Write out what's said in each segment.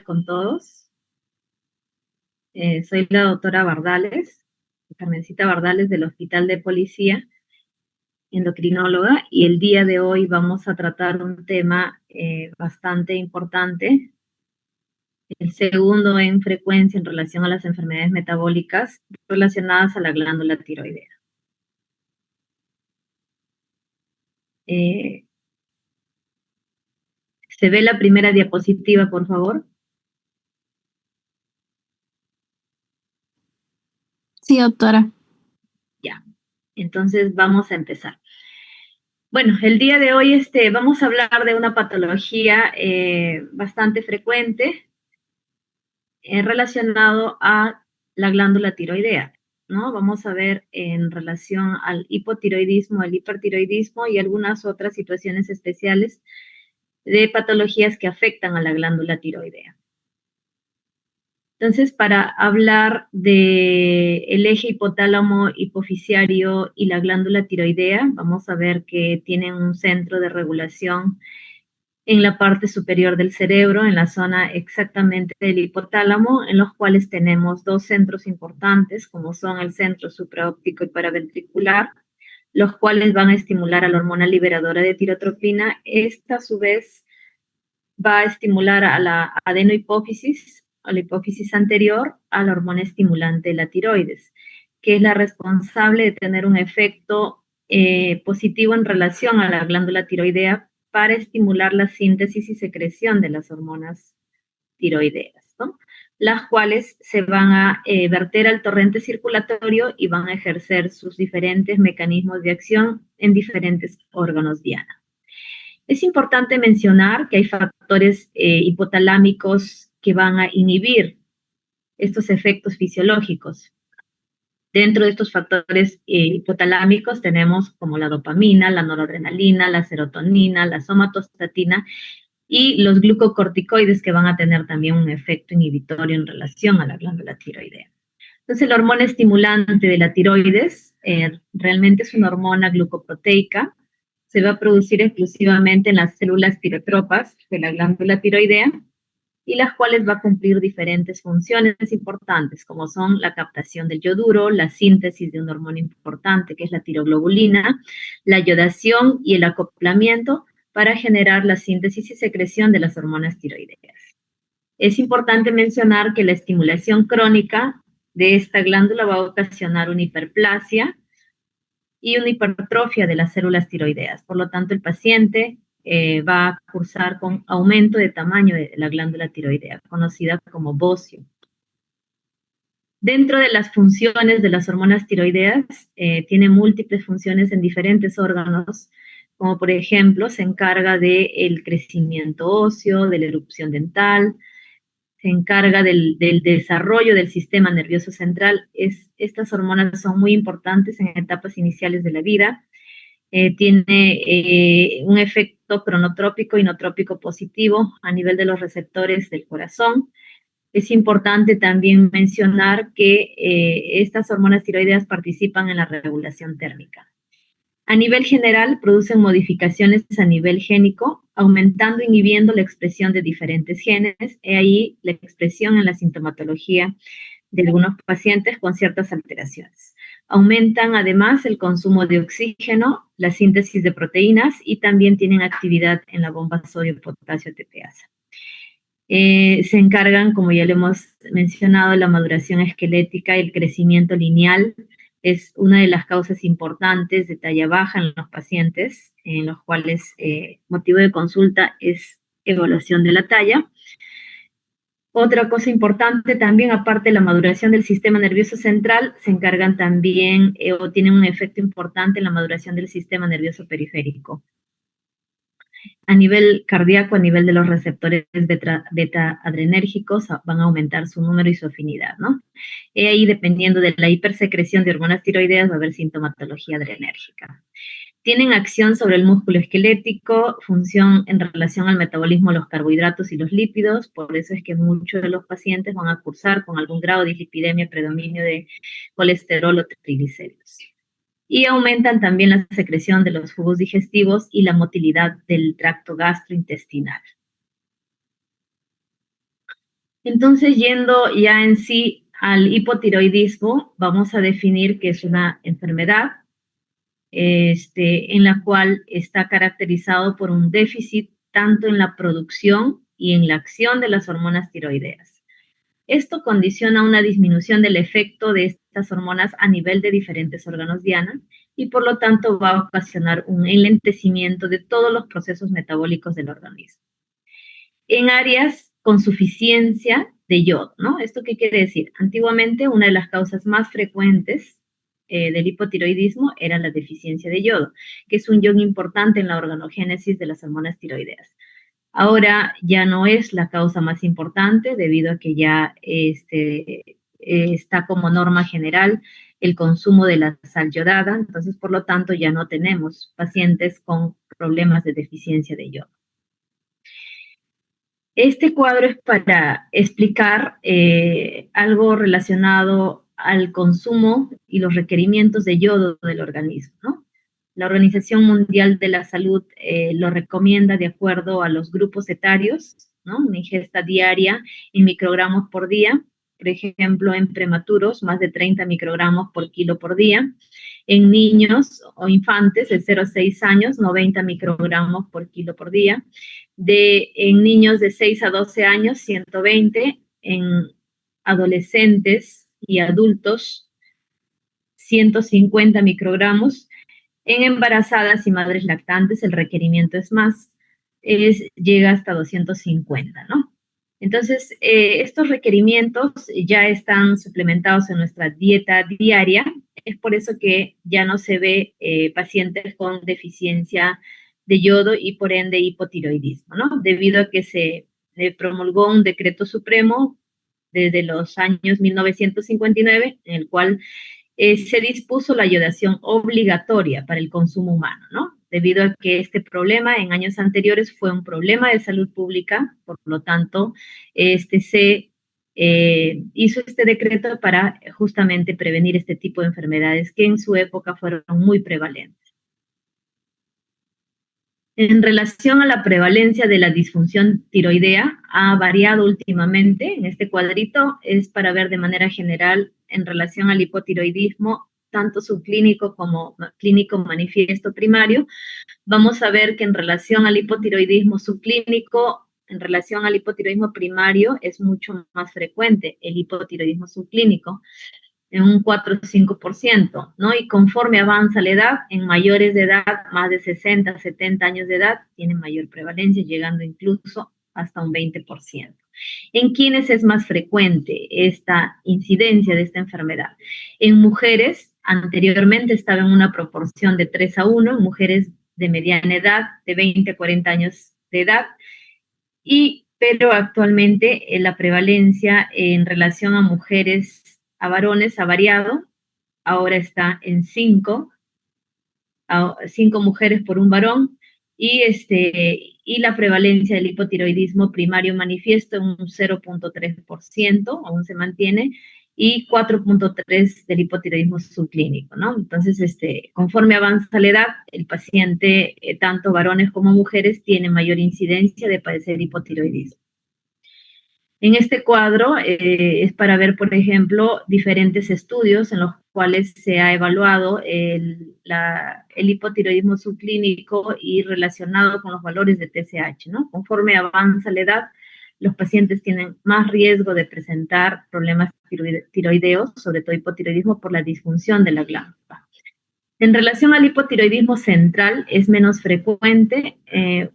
con todos. Soy la doctora Bardales, Carmencita Bardales del Hospital de Policía, endocrinóloga, y el día de hoy vamos a tratar un tema bastante importante, el segundo en frecuencia en relación a las enfermedades metabólicas relacionadas a la glándula tiroidea. ¿Se ve la primera diapositiva, por favor? Sí, doctora. Ya, entonces vamos a empezar. Bueno, el día de hoy vamos a hablar de una patología bastante frecuente relacionado a la glándula tiroidea, ¿no? Vamos a ver en relación al hipotiroidismo, al hipertiroidismo y algunas otras situaciones especiales de patologías que afectan a la glándula tiroidea. Entonces, para hablar del eje hipotálamo hipoficiario y la glándula tiroidea, vamos a ver que tienen un centro de regulación en la parte superior del cerebro, en la zona exactamente del hipotálamo, en los cuales tenemos dos centros importantes, como son el centro supraóptico y paraventricular, los cuales van a estimular a la hormona liberadora de tirotropina. Esta, a su vez, va a estimular a la adenohipófisis, a la hipófisis anterior, a la hormona estimulante de la tiroides, que es la responsable de tener un efecto positivo en relación a la glándula tiroidea para estimular la síntesis y secreción de las hormonas tiroideas, ¿no? Las cuales se van a verter al torrente circulatorio y van a ejercer sus diferentes mecanismos de acción en diferentes órganos diana. Es importante mencionar que hay factores hipotalámicos que van a inhibir estos efectos fisiológicos. Dentro de estos factores hipotalámicos tenemos como la dopamina, la noradrenalina, la serotonina, la somatostatina y los glucocorticoides, que van a tener también un efecto inhibitorio en relación a la glándula tiroidea. Entonces, la hormona estimulante de la tiroides realmente es una hormona glucoproteica. Se va a producir exclusivamente en las células tirotropas de la glándula tiroidea, y las cuales va a cumplir diferentes funciones importantes, como son la captación del yoduro, la síntesis de una hormona importante, que es la tiroglobulina, la yodación y el acoplamiento para generar la síntesis y secreción de las hormonas tiroideas. Es importante mencionar que la estimulación crónica de esta glándula va a ocasionar una hiperplasia y una hipertrofia de las células tiroideas. Por lo tanto, el paciente va a cursar con aumento de tamaño de la glándula tiroidea, conocida como bocio. Dentro de las funciones de las hormonas tiroideas, tiene múltiples funciones en diferentes órganos, como por ejemplo, se encarga del crecimiento óseo, de la erupción dental, se encarga del desarrollo del sistema nervioso central. Estas hormonas son muy importantes en etapas iniciales de la vida. Tiene un efecto cronotrópico y inotrópico positivo a nivel de los receptores del corazón. Es importante también mencionar que estas hormonas tiroideas participan en la regulación térmica. A nivel general, producen modificaciones a nivel génico, aumentando e inhibiendo la expresión de diferentes genes. He ahí la expresión en la sintomatología de algunos pacientes con ciertas alteraciones. Aumentan además el consumo de oxígeno, la síntesis de proteínas y también tienen actividad en la bomba sodio-potasio ATPasa. Se encargan, como ya lo hemos mencionado, la maduración esquelética y el crecimiento lineal. Es una de las causas importantes de talla baja en los pacientes, en los cuales motivo de consulta es evaluación de la talla. Otra cosa importante también, aparte de la maduración del sistema nervioso central, se encargan también o tienen un efecto importante en la maduración del sistema nervioso periférico. A nivel cardíaco, a nivel de los receptores beta-adrenérgicos, van a aumentar su número y su afinidad, ¿no? Y ahí, dependiendo de la hipersecreción de hormonas tiroideas, va a haber sintomatología adrenérgica. Tienen acción sobre el músculo esquelético, función en relación al metabolismo de los carbohidratos y los lípidos. Por eso es que muchos de los pacientes van a cursar con algún grado de dislipidemia, predominio de colesterol o triglicéridos. Y aumentan también la secreción de los jugos digestivos y la motilidad del tracto gastrointestinal. Entonces, yendo ya en sí al hipotiroidismo, vamos a definir que es una enfermedad en la cual está caracterizado por un déficit tanto en la producción y en la acción de las hormonas tiroideas. Esto condiciona una disminución del efecto de estas hormonas a nivel de diferentes órganos diana y por lo tanto va a ocasionar un enlentecimiento de todos los procesos metabólicos del organismo. En áreas con suficiencia de yodo, ¿no? ¿Esto qué quiere decir? Antiguamente una de las causas más frecuentes del hipotiroidismo era la deficiencia de yodo, que es un ion importante en la organogénesis de las hormonas tiroideas. Ahora ya no es la causa más importante debido a que ya está como norma general el consumo de la sal yodada, entonces por lo tanto ya no tenemos pacientes con problemas de deficiencia de yodo. Este cuadro es para explicar algo relacionado al consumo y los requerimientos de yodo del organismo, ¿no? La Organización Mundial de la Salud lo recomienda de acuerdo a los grupos etarios, ¿no? Una ingesta diaria en microgramos por día, por ejemplo, en prematuros, más de 30 microgramos por kilo por día. En niños o infantes de 0 a 6 años, 90 microgramos por kilo por día. En niños de 6 a 12 años, 120. En adolescentes y adultos, 150 microgramos. En embarazadas y madres lactantes el requerimiento es más, llega hasta 250, ¿no? Entonces, estos requerimientos ya están suplementados en nuestra dieta diaria. Es por eso que ya no se ve pacientes con deficiencia de yodo y por ende hipotiroidismo, ¿no? Debido a que se promulgó un decreto supremo desde los años 1959, en el cual se dispuso la yodación obligatoria para el consumo humano, ¿no? Debido a que este problema en años anteriores fue un problema de salud pública, por lo tanto, se hizo este decreto para justamente prevenir este tipo de enfermedades que en su época fueron muy prevalentes. En relación a la prevalencia de la disfunción tiroidea, ha variado últimamente. En este cuadrito es para ver de manera general en relación al hipotiroidismo, tanto subclínico como clínico manifiesto primario. Vamos a ver que en relación al hipotiroidismo subclínico, en relación al hipotiroidismo primario, es mucho más frecuente el hipotiroidismo subclínico en un 4 o 5%, ¿no? Y conforme avanza la edad, en mayores de edad, más de 60, 70 años de edad, tienen mayor prevalencia, llegando incluso hasta un 20%. ¿En quiénes es más frecuente esta incidencia de esta enfermedad? En mujeres, anteriormente estaba en una proporción de 3 a 1, en mujeres de mediana edad, de 20 a 40 años de edad, pero actualmente la prevalencia en relación a mujeres a varones ha variado, ahora está en 5 mujeres por un varón, y la prevalencia del hipotiroidismo primario manifiesto en un 0.3%, aún se mantiene, y 4.3% del hipotiroidismo subclínico, ¿no? Entonces, conforme avanza la edad, el paciente, tanto varones como mujeres, tiene mayor incidencia de padecer hipotiroidismo. En este cuadro es para ver, por ejemplo, diferentes estudios en los cuales se ha evaluado el hipotiroidismo subclínico y relacionado con los valores de TSH, ¿no? Conforme avanza la edad, los pacientes tienen más riesgo de presentar problemas tiroideos, sobre todo hipotiroidismo por la disfunción de la glándula. En relación al hipotiroidismo central, es menos frecuente,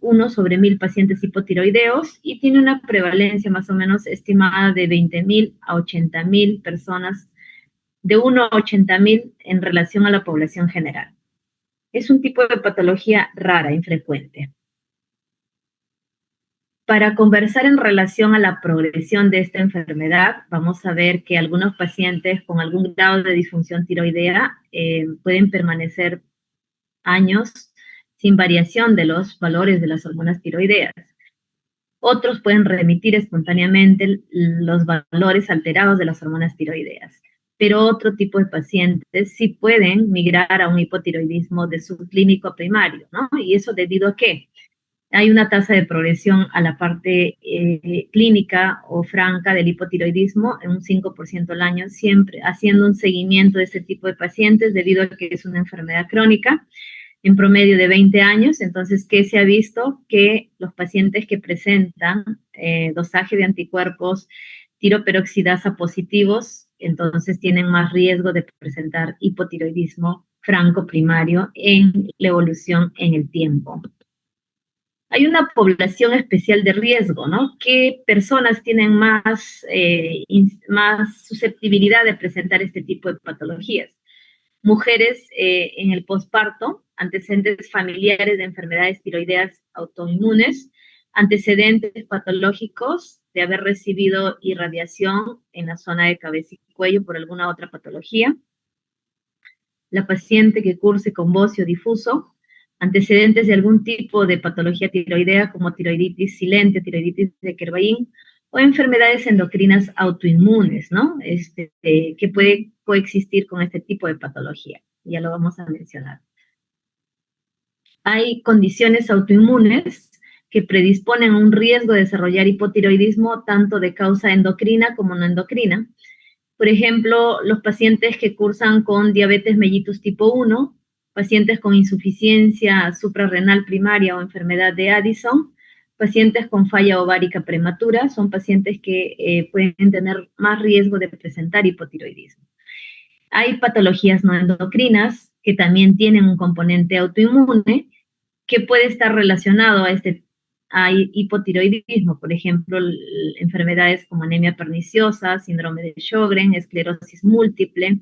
1 sobre 1000 pacientes hipotiroideos, y tiene una prevalencia más o menos estimada de 20.000 a 80.000 personas, de 1 a 80.000 en relación a la población general. Es un tipo de patología rara, infrecuente. Para conversar en relación a la progresión de esta enfermedad, vamos a ver que algunos pacientes con algún grado de disfunción tiroidea pueden permanecer años sin variación de los valores de las hormonas tiroideas. Otros pueden remitir espontáneamente los valores alterados de las hormonas tiroideas, pero otro tipo de pacientes sí pueden migrar a un hipotiroidismo de subclínico a primario, ¿no? ¿Y eso debido a qué? hay una tasa de progresión a la parte clínica o franca del hipotiroidismo en un 5% al año, siempre haciendo un seguimiento de este tipo de pacientes debido a que es una enfermedad crónica en promedio de 20 años. Entonces, ¿qué se ha visto? Que los pacientes que presentan dosaje de anticuerpos tiroperoxidasa positivos, entonces tienen más riesgo de presentar hipotiroidismo franco primario en la evolución en el tiempo. Hay una población especial de riesgo, ¿no? ¿Qué personas tienen más susceptibilidad de presentar este tipo de patologías? Mujeres en el posparto, antecedentes familiares de enfermedades tiroideas autoinmunes, antecedentes patológicos de haber recibido irradiación en la zona de cabeza y cuello por alguna otra patología, la paciente que curse con bocio difuso, antecedentes de algún tipo de patología tiroidea como tiroiditis silente, tiroiditis de Kervain, o enfermedades endocrinas autoinmunes, ¿no? Que puede coexistir con este tipo de patología. Ya lo vamos a mencionar. Hay condiciones autoinmunes que predisponen a un riesgo de desarrollar hipotiroidismo tanto de causa endocrina como no endocrina. Por ejemplo, los pacientes que cursan con diabetes mellitus tipo 1, pacientes con insuficiencia suprarrenal primaria o enfermedad de Addison, pacientes con falla ovárica prematura, son pacientes que pueden tener más riesgo de presentar hipotiroidismo. Hay patologías no endocrinas que también tienen un componente autoinmune que puede estar relacionado a hipotiroidismo, por ejemplo, enfermedades como anemia perniciosa, síndrome de Sjögren, esclerosis múltiple,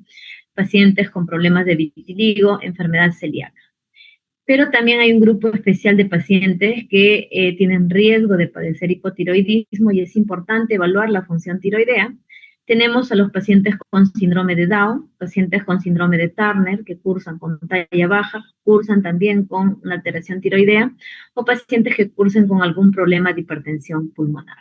pacientes con problemas de vitiligo, enfermedad celíaca. Pero también hay un grupo especial de pacientes que tienen riesgo de padecer hipotiroidismo y es importante evaluar la función tiroidea. Tenemos a los pacientes con síndrome de Down, pacientes con síndrome de Turner que cursan con talla baja, cursan también con una alteración tiroidea, o pacientes que cursen con algún problema de hipertensión pulmonar.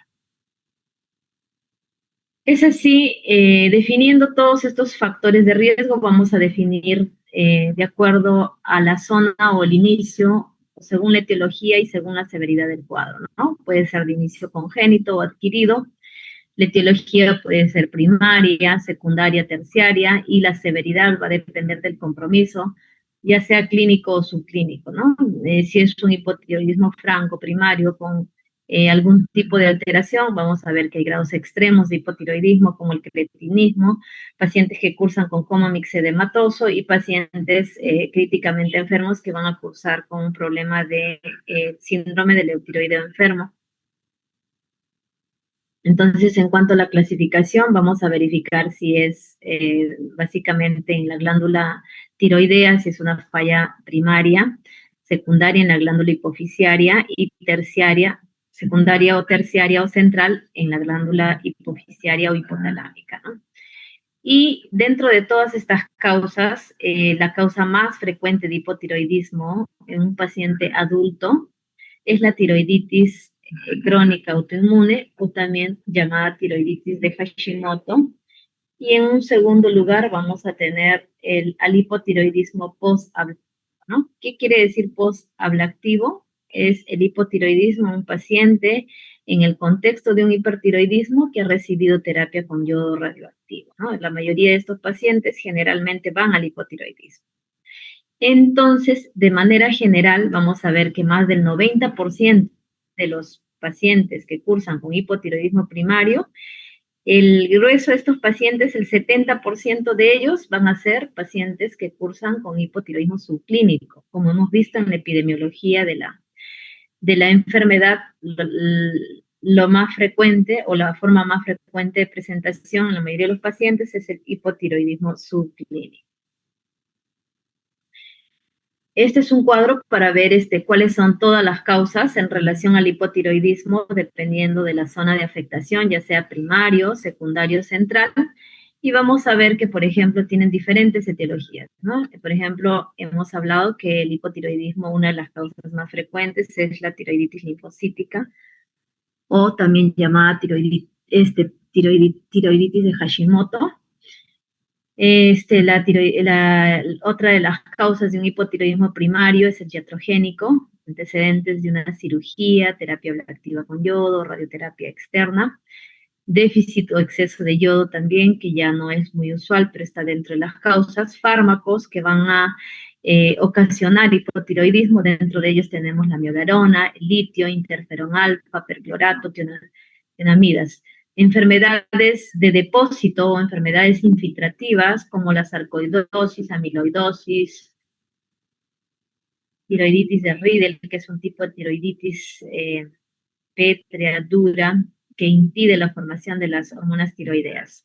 Es así, definiendo todos estos factores de riesgo, vamos a definir de acuerdo a la zona o el inicio, según la etiología y según la severidad del cuadro, ¿no? Puede ser de inicio congénito o adquirido. La etiología puede ser primaria, secundaria, terciaria, y la severidad va a depender del compromiso, ya sea clínico o subclínico, ¿no? Si es un hipotiroidismo franco primario con algún tipo de alteración, vamos a ver que hay grados extremos de hipotiroidismo, como el cretinismo, pacientes que cursan con coma mixedematoso y pacientes críticamente enfermos que van a cursar con un problema de síndrome del eutiroideo enfermo. Entonces, en cuanto a la clasificación, vamos a verificar si es básicamente en la glándula tiroidea, si es una falla primaria, secundaria en la glándula hipofisiaria y terciaria, secundaria o terciaria o central en la glándula hipofisiaria o hipotalámica, ¿no? Y dentro de todas estas causas, la causa más frecuente de hipotiroidismo en un paciente adulto es la tiroiditis crónica autoinmune o también llamada tiroiditis de Hashimoto. Y en un segundo lugar vamos a tener al hipotiroidismo post-ablactivo, ¿no? ¿Qué quiere decir post-ablactivo? Es el hipotiroidismo en un paciente en el contexto de un hipertiroidismo que ha recibido terapia con yodo radioactivo, ¿no? La mayoría de estos pacientes generalmente van al hipotiroidismo. Entonces, de manera general, vamos a ver que más del 90% de los pacientes que cursan con hipotiroidismo primario, el grueso de estos pacientes, el 70% de ellos van a ser pacientes que cursan con hipotiroidismo subclínico, como hemos visto en la epidemiología de la enfermedad. Lo más frecuente o la forma más frecuente de presentación en la mayoría de los pacientes es el hipotiroidismo subclínico. Este es un cuadro para ver cuáles son todas las causas en relación al hipotiroidismo, dependiendo de la zona de afectación, ya sea primario, secundario, central. Y vamos a ver que, por ejemplo, tienen diferentes etiologías, ¿no? Por ejemplo, hemos hablado que el hipotiroidismo, una de las causas más frecuentes es la tiroiditis linfocítica, o también llamada tiroiditis de Hashimoto. Otra de las causas de un hipotiroidismo primario es el iatrogénico, antecedentes de una cirugía, terapia bioactiva con yodo, radioterapia externa, déficit o exceso de yodo también, que ya no es muy usual, pero está dentro de las causas, fármacos que van a ocasionar hipotiroidismo, dentro de ellos tenemos la miodarona, el litio, interferón alfa, perclorato, tionamidas. Enfermedades de depósito o enfermedades infiltrativas como la sarcoidosis, amiloidosis, tiroiditis de Riedel, que es un tipo de tiroiditis pétrea, dura, que impide la formación de las hormonas tiroideas.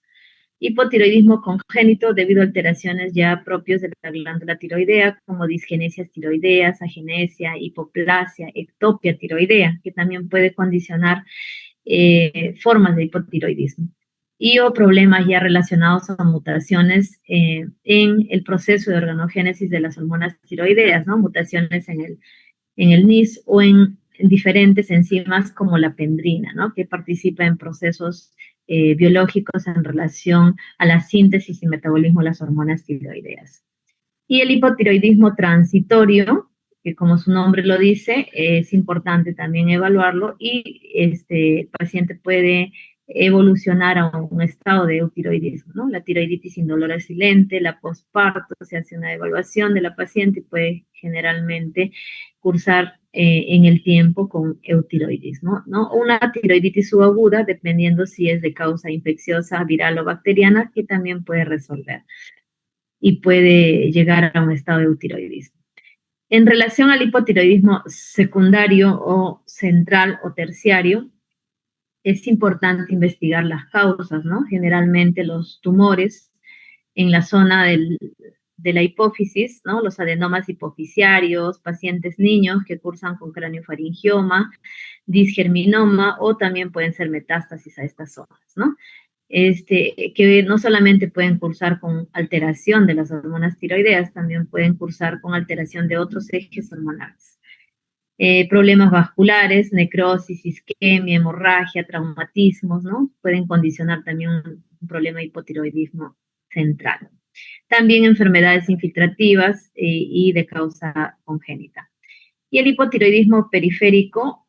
Hipotiroidismo congénito debido a alteraciones ya propios de la glándula tiroidea, como disgenesias tiroideas, agenesia, hipoplasia, ectopia tiroidea, que también puede condicionar formas de hipotiroidismo. Y o problemas ya relacionados a mutaciones en el proceso de organogénesis de las hormonas tiroideas, ¿no? Mutaciones en el NIS o en diferentes enzimas como la pendrina, ¿no? Que participa en procesos biológicos en relación a la síntesis y metabolismo de las hormonas tiroideas. Y el hipotiroidismo transitorio, que como su nombre lo dice, es importante también evaluarlo y el paciente puede evolucionar a un estado de eutiroidismo, ¿no? La tiroiditis indolora silente, la postparto, se hace una evaluación de la paciente y puede generalmente cursar en el tiempo con eutiroidismo, ¿no? Una tiroiditis subaguda, dependiendo si es de causa infecciosa, viral o bacteriana, que también puede resolver y puede llegar a un estado de eutiroidismo. En relación al hipotiroidismo secundario o central o terciario, es importante investigar las causas, ¿no? Generalmente los tumores en la zona de la hipófisis, ¿no? Los adenomas hipofisiarios, pacientes niños que cursan con craniofaringioma, disgerminoma o también pueden ser metástasis a estas zonas, ¿no? Que no solamente pueden cursar con alteración de las hormonas tiroideas, también pueden cursar con alteración de otros ejes hormonales. Problemas vasculares, necrosis, isquemia, hemorragia, traumatismos, ¿no? Pueden condicionar también un problema de hipotiroidismo central. También enfermedades infiltrativas y de causa congénita. Y el hipotiroidismo periférico,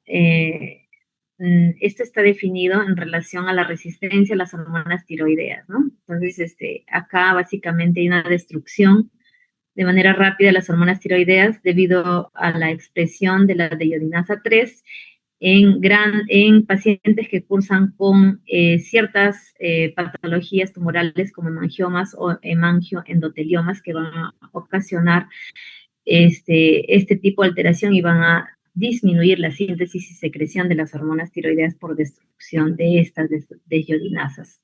esto está definido en relación a la resistencia a las hormonas tiroideas, ¿no? Entonces, acá básicamente hay una destrucción de manera rápida de las hormonas tiroideas debido a la expresión de la deyodinasa 3 en pacientes que cursan con ciertas patologías tumorales como hemangiomas o hemangioendoteliomas que van a ocasionar este tipo de alteración y van a disminuir la síntesis y secreción de las hormonas tiroideas por destrucción de estas deyodinasas.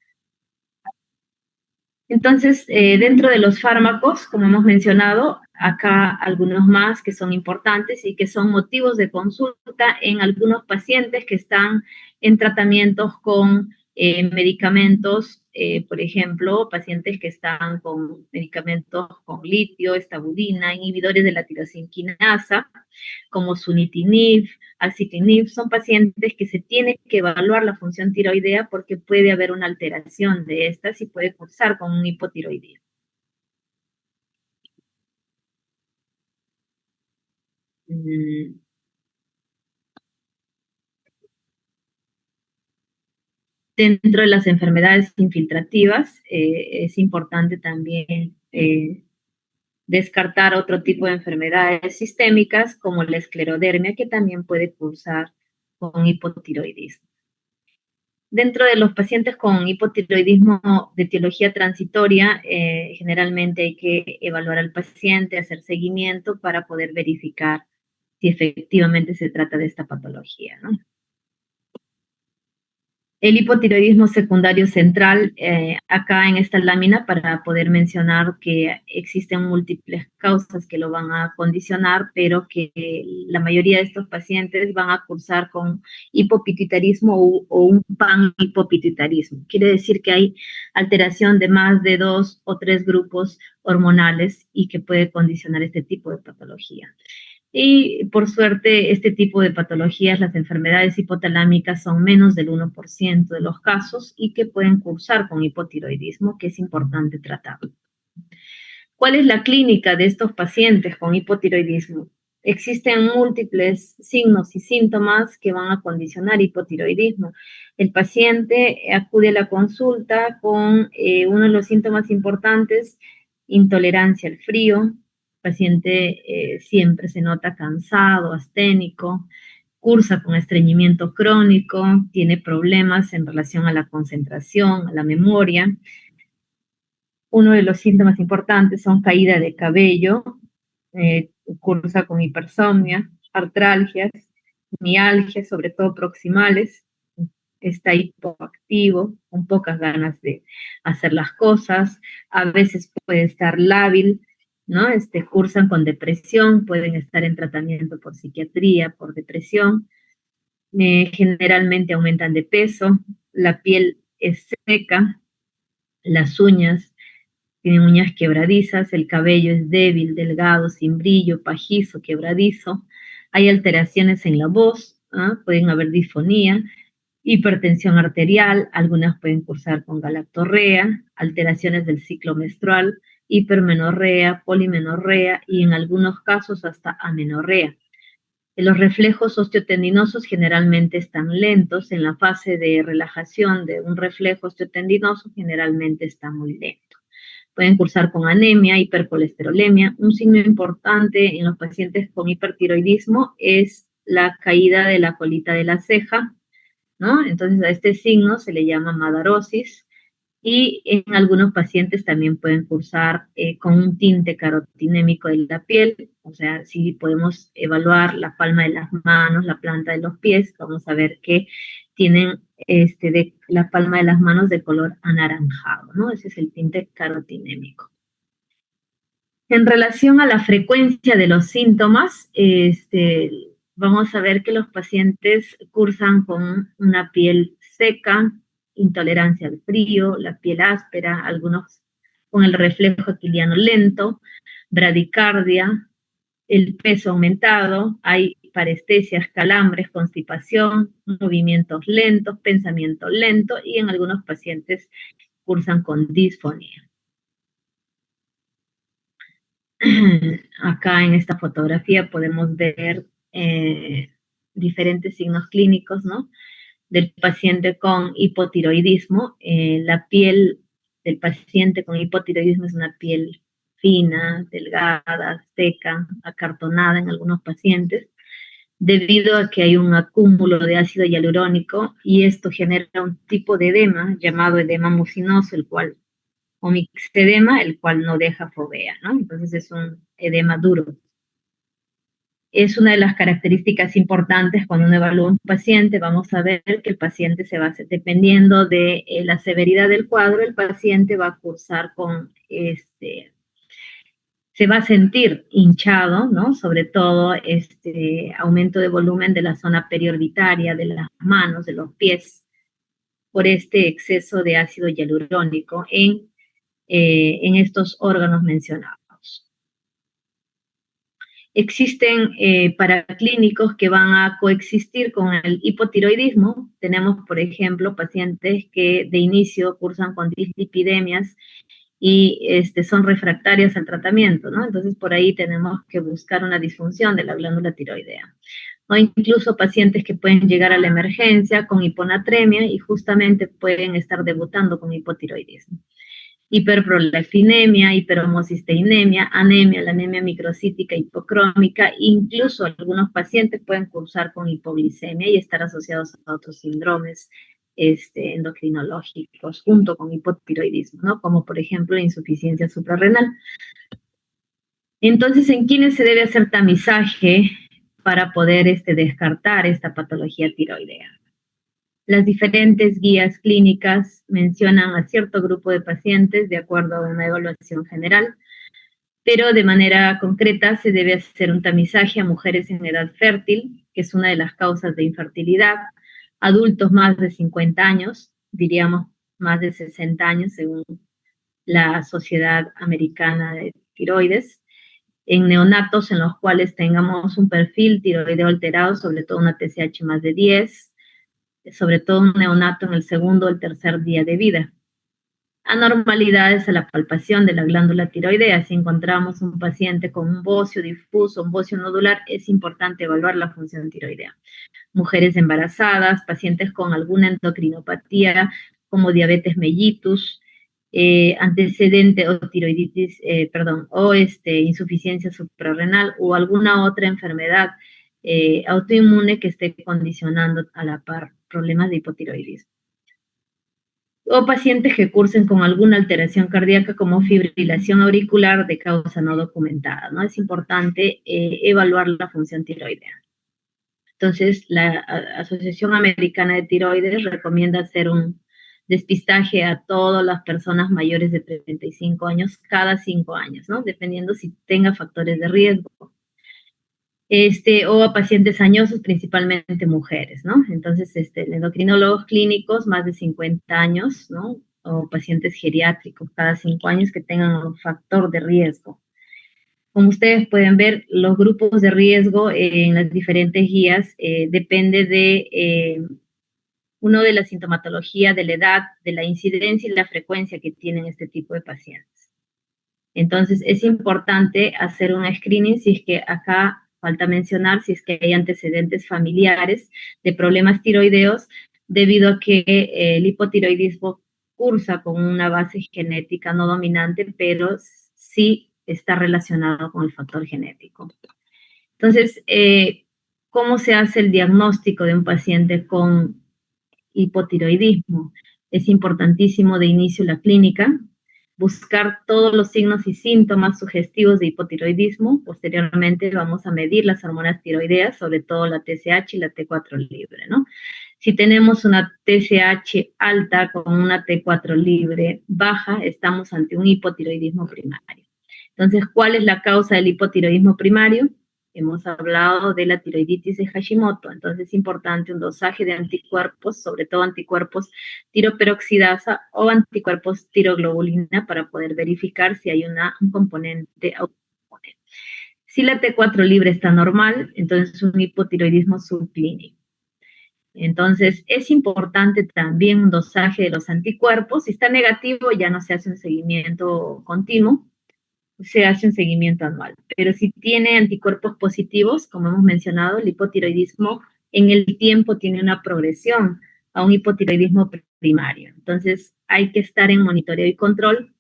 Entonces, dentro de los fármacos, como hemos mencionado, acá algunos más que son importantes y que son motivos de consulta en algunos pacientes que están en tratamientos con medicamentos, por ejemplo, pacientes que están con medicamentos con litio, estabudina, inhibidores de la tirosinquinasa, como sunitinib, alcitinib, son pacientes que se tiene que evaluar la función tiroidea porque puede haber una alteración de estas y puede cursar con un hipotiroidismo. Dentro de las enfermedades infiltrativas, es importante también descartar otro tipo de enfermedades sistémicas como la esclerodermia, que también puede cursar con hipotiroidismo. Dentro de los pacientes con hipotiroidismo de etiología transitoria, generalmente hay que evaluar al paciente, hacer seguimiento para poder verificar si efectivamente se trata de esta patología, ¿no? El hipotiroidismo secundario central, acá en esta lámina, para poder mencionar que existen múltiples causas que lo van a condicionar, pero que la mayoría de estos pacientes van a cursar con hipopituitarismo o un panhipopituitarismo. Quiere decir que hay alteración de más de 2 o 3 grupos hormonales y que puede condicionar este tipo de patología. Y por suerte, este tipo de patologías, las enfermedades hipotalámicas, son menos del 1% de los casos y que pueden cursar con hipotiroidismo, que es importante tratar. ¿Cuál es la clínica de estos pacientes con hipotiroidismo? Existen múltiples signos y síntomas que van a condicionar hipotiroidismo. El paciente acude a la consulta con uno de los síntomas importantes, intolerancia al frío. El paciente siempre se nota cansado, asténico, cursa con estreñimiento crónico, tiene problemas en relación a la concentración, a la memoria. Uno de los síntomas importantes son caída de cabello, cursa con hipersomnia, artralgias, mialgias, sobre todo proximales, está hipoactivo, con pocas ganas de hacer las cosas, a veces puede estar lábil, ¿no? Cursan con depresión, pueden estar en tratamiento por psiquiatría, por depresión, generalmente aumentan de peso, la piel es seca, las uñas tienen uñas quebradizas, el cabello es débil, delgado, sin brillo, pajizo, quebradizo. Hay alteraciones en la voz, pueden haber disfonía, hipertensión arterial, algunas pueden cursar con galactorrea, alteraciones del ciclo menstrual, hipermenorrea, polimenorrea y en algunos casos hasta amenorrea. Los reflejos osteotendinosos generalmente están lentos. En la fase de relajación de un reflejo osteotendinoso generalmente está muy lento. Pueden cursar con anemia, hipercolesterolemia. Un signo importante en los pacientes con hipertiroidismo es la caída de la colita de la ceja, ¿no? Entonces a este signo se le llama madarosis y en algunos pacientes también pueden cursar con un tinte carotinémico de la piel, o sea, si podemos evaluar la palma de las manos, la planta de los pies, vamos a ver que tienen la palma de las manos de color anaranjado, ¿no? Ese es el tinte carotinémico. En relación a la frecuencia de los síntomas, vamos a ver que los pacientes cursan con una piel seca, intolerancia al frío, la piel áspera, algunos con el reflejo aquiliano lento, bradicardia, el peso aumentado, hay parestesias, calambres, constipación, movimientos lentos, pensamiento lento y en algunos pacientes cursan con disfonía. Acá en esta fotografía podemos ver diferentes signos clínicos, ¿no? Del paciente con hipotiroidismo. La piel del paciente con hipotiroidismo es una piel fina, delgada, seca, acartonada en algunos pacientes, debido a que hay un acúmulo de ácido hialurónico y esto genera un tipo de edema llamado edema mucinoso, el cual o mixedema, el cual no deja fovea, ¿no? Entonces es un edema duro. Es una de las características importantes cuando uno evalúa a un paciente. Vamos a ver que el paciente se va a, dependiendo de la severidad del cuadro, el paciente va a cursar con se va a sentir hinchado, ¿no? Sobre todo aumento de volumen de la zona periorbitaria, de las manos, de los pies, por este exceso de ácido hialurónico en estos órganos mencionados. Existen paraclínicos que van a coexistir con el hipotiroidismo. Tenemos, por ejemplo, pacientes que de inicio cursan con dislipidemias y son refractarias al tratamiento, ¿no? Entonces, por ahí tenemos que buscar una disfunción de la glándula tiroidea. O incluso pacientes que pueden llegar a la emergencia con hiponatremia y justamente pueden estar debutando con hipotiroidismo. Hiperprolactinemia, hiperhomocisteinemia, anemia, la anemia microcítica hipocrómica, incluso algunos pacientes pueden cursar con hipoglicemia y estar asociados a otros síndromes endocrinológicos junto con hipotiroidismo, ¿no? Como por ejemplo la insuficiencia suprarrenal. Entonces, ¿en quiénes se debe hacer tamizaje para poder descartar esta patología tiroidea? Las diferentes guías clínicas mencionan a cierto grupo de pacientes de acuerdo a una evaluación general, pero de manera concreta se debe hacer un tamizaje a mujeres en edad fértil, que es una de las causas de infertilidad, adultos más de 50 años, diríamos más de 60 años según la Sociedad Americana de Tiroides, en neonatos en los cuales tengamos un perfil tiroideo alterado, sobre todo una TSH más de 10, sobre todo un neonato en el segundo o el tercer día de vida. Anormalidades a la palpación de la glándula tiroidea. Si encontramos un paciente con un bocio difuso, un bocio nodular, es importante evaluar la función tiroidea. Mujeres embarazadas, pacientes con alguna endocrinopatía como diabetes mellitus, antecedente o tiroiditis, insuficiencia suprarrenal o alguna otra enfermedad autoinmune que esté condicionando a la par problemas de hipotiroidismo. O pacientes que cursen con alguna alteración cardíaca como fibrilación auricular de causa no documentada, ¿no? Es importante evaluar la función tiroidea. Entonces, la Asociación Americana de Tiroides recomienda hacer un despistaje a todas las personas mayores de 35 años cada 5 años, ¿no? Dependiendo si tenga factores de riesgo. O a pacientes añosos, principalmente mujeres, ¿no? Entonces, endocrinólogos clínicos, más de 50 años, ¿no? O pacientes geriátricos, cada 5 años que tengan un factor de riesgo. Como ustedes pueden ver, los grupos de riesgo en las diferentes guías depende de uno de la sintomatología, de la edad, de la incidencia y la frecuencia que tienen este tipo de pacientes. Entonces, es importante hacer un screening si es que acá falta mencionar si es que hay antecedentes familiares de problemas tiroideos debido a que el hipotiroidismo cursa con una base genética no dominante, pero sí está relacionado con el factor genético. Entonces, ¿cómo se hace el diagnóstico de un paciente con hipotiroidismo? Es importantísimo de inicio la clínica, buscar todos los signos y síntomas sugestivos de hipotiroidismo. Posteriormente vamos a medir las hormonas tiroideas, sobre todo la TSH y la T4 libre, ¿no? Si tenemos una TSH alta con una T4 libre baja, estamos ante un hipotiroidismo primario. Entonces, ¿cuál es la causa del hipotiroidismo primario? Hemos hablado de la tiroiditis de Hashimoto, entonces es importante un dosaje de anticuerpos, sobre todo anticuerpos tiroperoxidasa o anticuerpos tiroglobulina para poder verificar si hay un componente autoinmune. Si la T4 libre está normal, entonces es un hipotiroidismo subclínico. Entonces, es importante también un dosaje de los anticuerpos. Si está negativo, ya no se hace un seguimiento continuo, se hace un seguimiento anual. Pero si tiene anticuerpos positivos, como hemos mencionado, el hipotiroidismo en el tiempo tiene una progresión a un hipotiroidismo primario. Entonces, hay que estar en monitoreo y control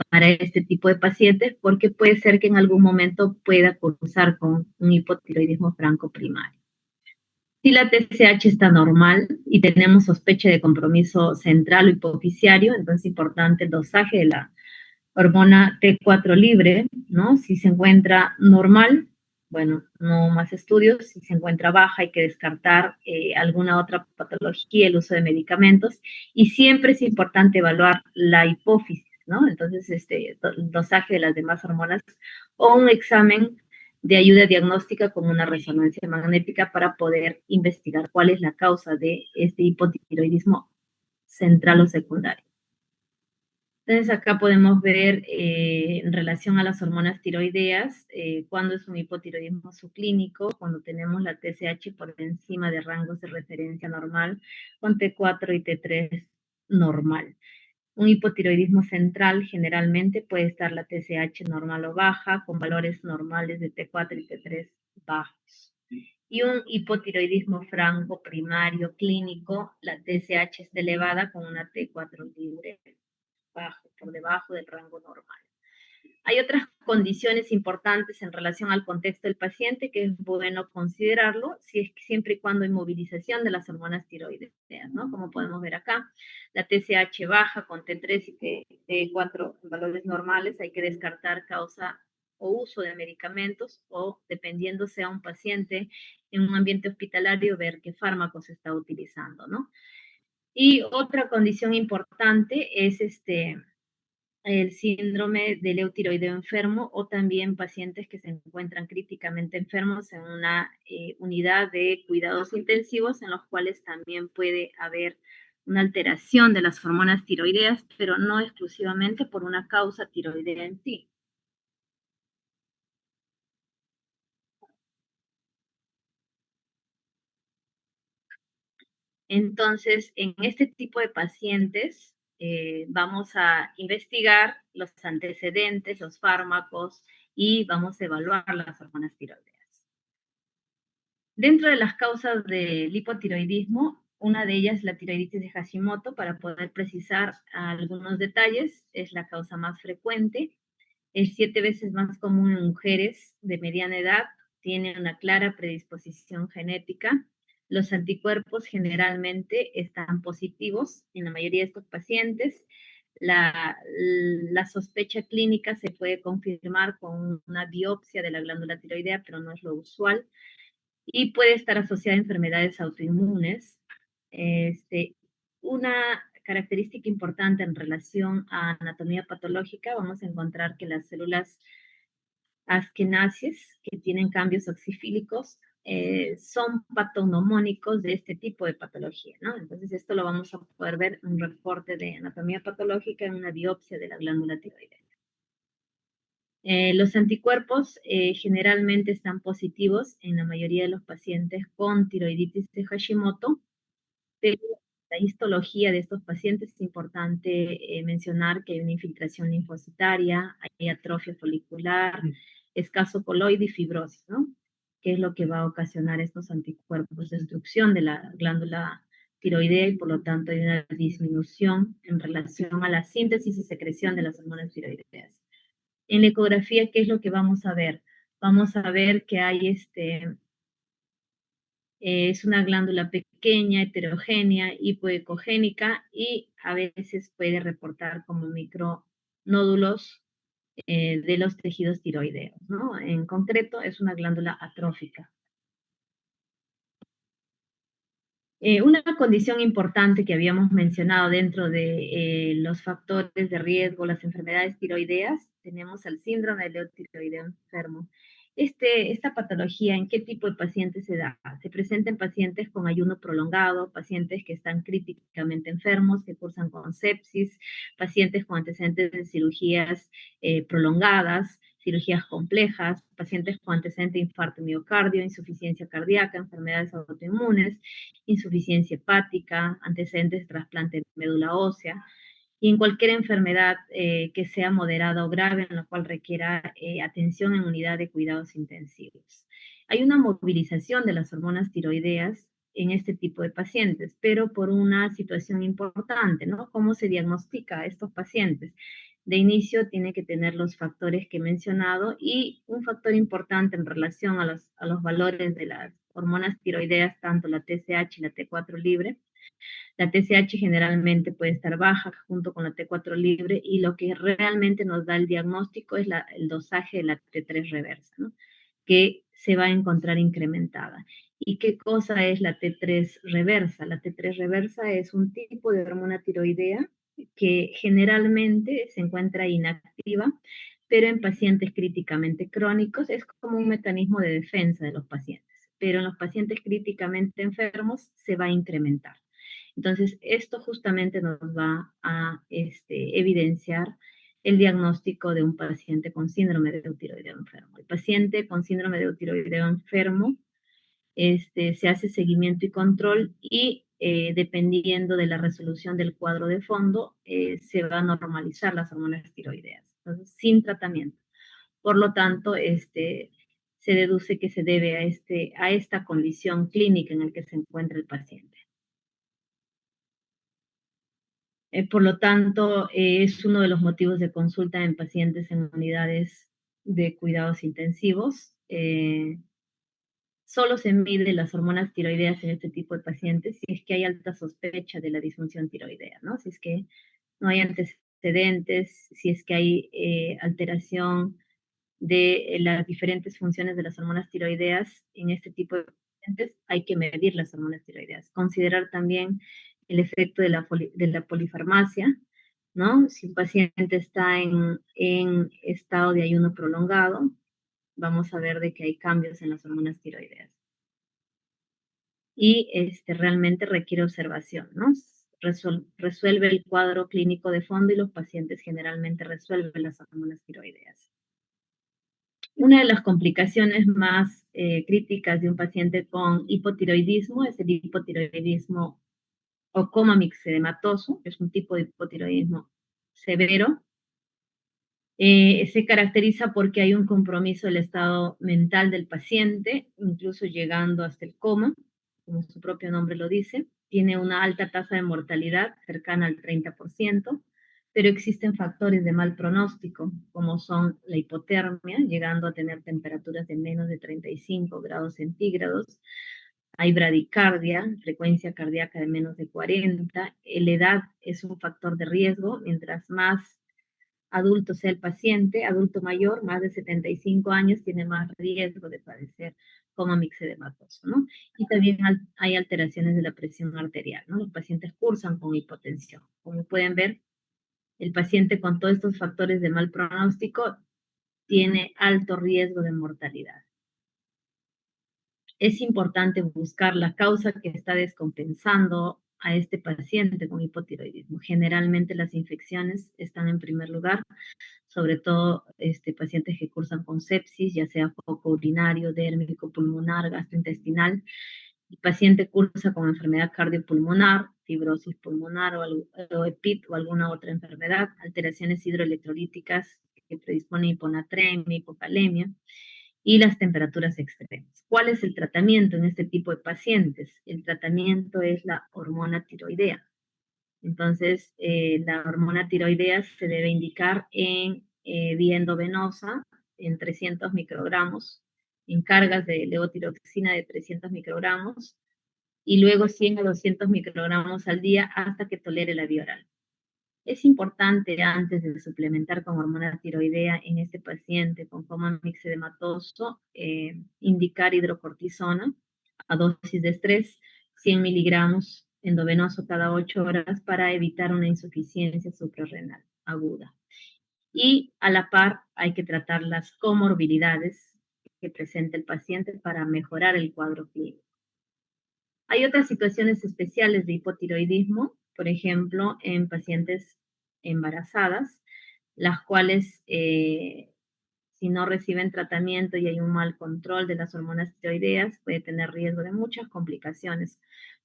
para este tipo de pacientes porque puede ser que en algún momento pueda cursar con un hipotiroidismo franco primario. Si la TSH está normal y tenemos sospecha de compromiso central o hipoficiario, entonces es importante el dosaje de la hormona T4 libre, ¿no? Si se encuentra normal, bueno, no más estudios. Si se encuentra baja, hay que descartar alguna otra patología, el uso de medicamentos. Y siempre es importante evaluar la hipófisis, ¿no? Entonces, el dosaje de las demás hormonas o un examen de ayuda diagnóstica como una resonancia magnética para poder investigar cuál es la causa de este hipotiroidismo central o secundario. Entonces acá podemos ver en relación a las hormonas tiroideas, cuando es un hipotiroidismo subclínico, cuando tenemos la TSH por encima de rangos de referencia normal, con T4 y T3 normal. Un hipotiroidismo central generalmente puede estar la TSH normal o baja, con valores normales de T4 y T3 bajos. Y un hipotiroidismo franco primario clínico, la TSH es elevada con una T4 libre bajo, por debajo del rango normal. Hay otras condiciones importantes en relación al contexto del paciente que es bueno considerarlo, si es que siempre y cuando hay movilización de las hormonas tiroides, ¿no? Como podemos ver acá, la TSH baja con T3 y T4 en valores normales, hay que descartar causa o uso de medicamentos o, dependiendo sea un paciente en un ambiente hospitalario, ver qué fármacos se está utilizando, ¿no? Y otra condición importante es el síndrome del eutiroideo enfermo o también pacientes que se encuentran críticamente enfermos en una unidad de cuidados intensivos en los cuales también puede haber una alteración de las hormonas tiroideas, pero no exclusivamente por una causa tiroidea en sí. Entonces, en este tipo de pacientes, vamos a investigar los antecedentes, los fármacos y vamos a evaluar las hormonas tiroideas. Dentro de las causas del hipotiroidismo, una de ellas es la tiroiditis de Hashimoto. Para poder precisar algunos detalles, es la causa más frecuente. Es 7 veces más común en mujeres de mediana edad, tiene una clara predisposición genética. Los anticuerpos generalmente están positivos en la mayoría de estos pacientes. La sospecha clínica se puede confirmar con una biopsia de la glándula tiroidea, pero no es lo usual, y puede estar asociada a enfermedades autoinmunes. Una característica importante en relación a anatomía patológica, vamos a encontrar que las células asquenaces, que tienen cambios oxifílicos, son patognomónicos de este tipo de patología, ¿no? Entonces esto lo vamos a poder ver en un reporte de anatomía patológica en una biopsia de la glándula tiroidea. Los anticuerpos generalmente están positivos en la mayoría de los pacientes con tiroiditis de Hashimoto, pero la histología de estos pacientes es importante mencionar que hay una infiltración linfocitaria, hay atrofia folicular, escaso coloide y fibrosis, ¿no? Que es lo que va a ocasionar estos anticuerpos, destrucción de la glándula tiroidea y por lo tanto hay una disminución en relación a la síntesis y secreción de las hormonas tiroideas. En la ecografía, ¿qué es lo que vamos a ver? Vamos a ver que hay es una glándula pequeña, heterogénea, hipoecogénica y a veces puede reportar como micronódulos de los tejidos tiroideos, ¿no? En concreto, es una glándula atrófica. Una condición importante que habíamos mencionado dentro de los factores de riesgo, las enfermedades tiroideas, tenemos el síndrome del tiroideo enfermo. Esta patología, ¿en qué tipo de pacientes se da? Se presenta en pacientes con ayuno prolongado, pacientes que están críticamente enfermos, que cursan con sepsis, pacientes con antecedentes de cirugías prolongadas, cirugías complejas, pacientes con antecedente de infarto miocardio, insuficiencia cardíaca, enfermedades autoinmunes, insuficiencia hepática, antecedentes de trasplante de médula ósea, y en cualquier enfermedad que sea moderada o grave, en la cual requiera atención en unidad de cuidados intensivos. Hay una movilización de las hormonas tiroideas en este tipo de pacientes, pero por una situación importante, ¿no? ¿Cómo se diagnostica a estos pacientes? De inicio tiene que tener los factores que he mencionado y un factor importante en relación a los valores de las hormonas tiroideas, tanto la TSH y la T4 libre. La TSH generalmente puede estar baja junto con la T4 libre y lo que realmente nos da el diagnóstico es el dosaje de la T3 reversa, ¿no? Que se va a encontrar incrementada. ¿Y qué cosa es la T3 reversa? La T3 reversa es un tipo de hormona tiroidea que generalmente se encuentra inactiva, pero en pacientes críticamente crónicos es como un mecanismo de defensa de los pacientes, pero en los pacientes críticamente enfermos se va a incrementar. Entonces, esto justamente nos va a evidenciar el diagnóstico de un paciente con síndrome de eutiroideo enfermo. El paciente con síndrome de eutiroideo enfermo se hace seguimiento y control y dependiendo de la resolución del cuadro de fondo, se van a normalizar las hormonas tiroideas, entonces, sin tratamiento. Por lo tanto, se deduce que se debe a esta condición clínica en la que se encuentra el paciente. Por lo tanto, es uno de los motivos de consulta en pacientes en unidades de cuidados intensivos. Solo se mide las hormonas tiroideas en este tipo de pacientes si es que hay alta sospecha de la disfunción tiroidea, ¿no? Si es que no hay antecedentes, si es que hay alteración de las diferentes funciones de las hormonas tiroideas en este tipo de pacientes, hay que medir las hormonas tiroideas. Considerar también el efecto de la polifarmacia, ¿no? Si un paciente está en estado de ayuno prolongado, vamos a ver de que hay cambios en las hormonas tiroideas. Y realmente requiere observación, ¿no? Resuelve el cuadro clínico de fondo y los pacientes generalmente resuelven las hormonas tiroideas. Una de las complicaciones más críticas de un paciente con hipotiroidismo es el hipotiroidismo o coma mixedematoso, que es un tipo de hipotiroidismo severo, se caracteriza porque hay un compromiso del estado mental del paciente, incluso llegando hasta el coma, como su propio nombre lo dice. Tiene una alta tasa de mortalidad, cercana al 30%, pero existen factores de mal pronóstico, como son la hipotermia, llegando a tener temperaturas de menos de 35 grados centígrados. Hay bradicardia, frecuencia cardíaca de menos de 40. La edad es un factor de riesgo. Mientras más adulto sea el paciente, adulto mayor, más de 75 años, tiene más riesgo de padecer coma mixedematoso, ¿no? Y también hay alteraciones de la presión arterial, ¿no? Los pacientes cursan con hipotensión. Como pueden ver, el paciente con todos estos factores de mal pronóstico tiene alto riesgo de mortalidad. Es importante buscar la causa que está descompensando a este paciente con hipotiroidismo. Generalmente las infecciones están en primer lugar, sobre todo pacientes que cursan con sepsis, ya sea foco urinario, dérmico, pulmonar, gastrointestinal. El paciente cursa con enfermedad cardiopulmonar, fibrosis pulmonar o EPIT o alguna otra enfermedad, alteraciones hidroelectrolíticas que predisponen hiponatremia, hipocalemia y las temperaturas extremas. ¿Cuál es el tratamiento en este tipo de pacientes? El tratamiento es la hormona tiroidea. Entonces, la hormona tiroidea se debe indicar en vía endovenosa en 300 microgramos, en cargas de levotiroxina de 300 microgramos, y luego 100 a 200 microgramos al día hasta que tolere la vía oral. Es importante, antes de suplementar con hormona tiroidea en este paciente con coma mixedematoso, indicar hidrocortisona a dosis de estrés, 100 miligramos endovenoso cada 8 horas para evitar una insuficiencia suprarrenal aguda. Y a la par hay que tratar las comorbilidades que presenta el paciente para mejorar el cuadro clínico. Hay otras situaciones especiales de hipotiroidismo, por ejemplo, en pacientes embarazadas, las cuales, si no reciben tratamiento y hay un mal control de las hormonas tiroideas, puede tener riesgo de muchas complicaciones,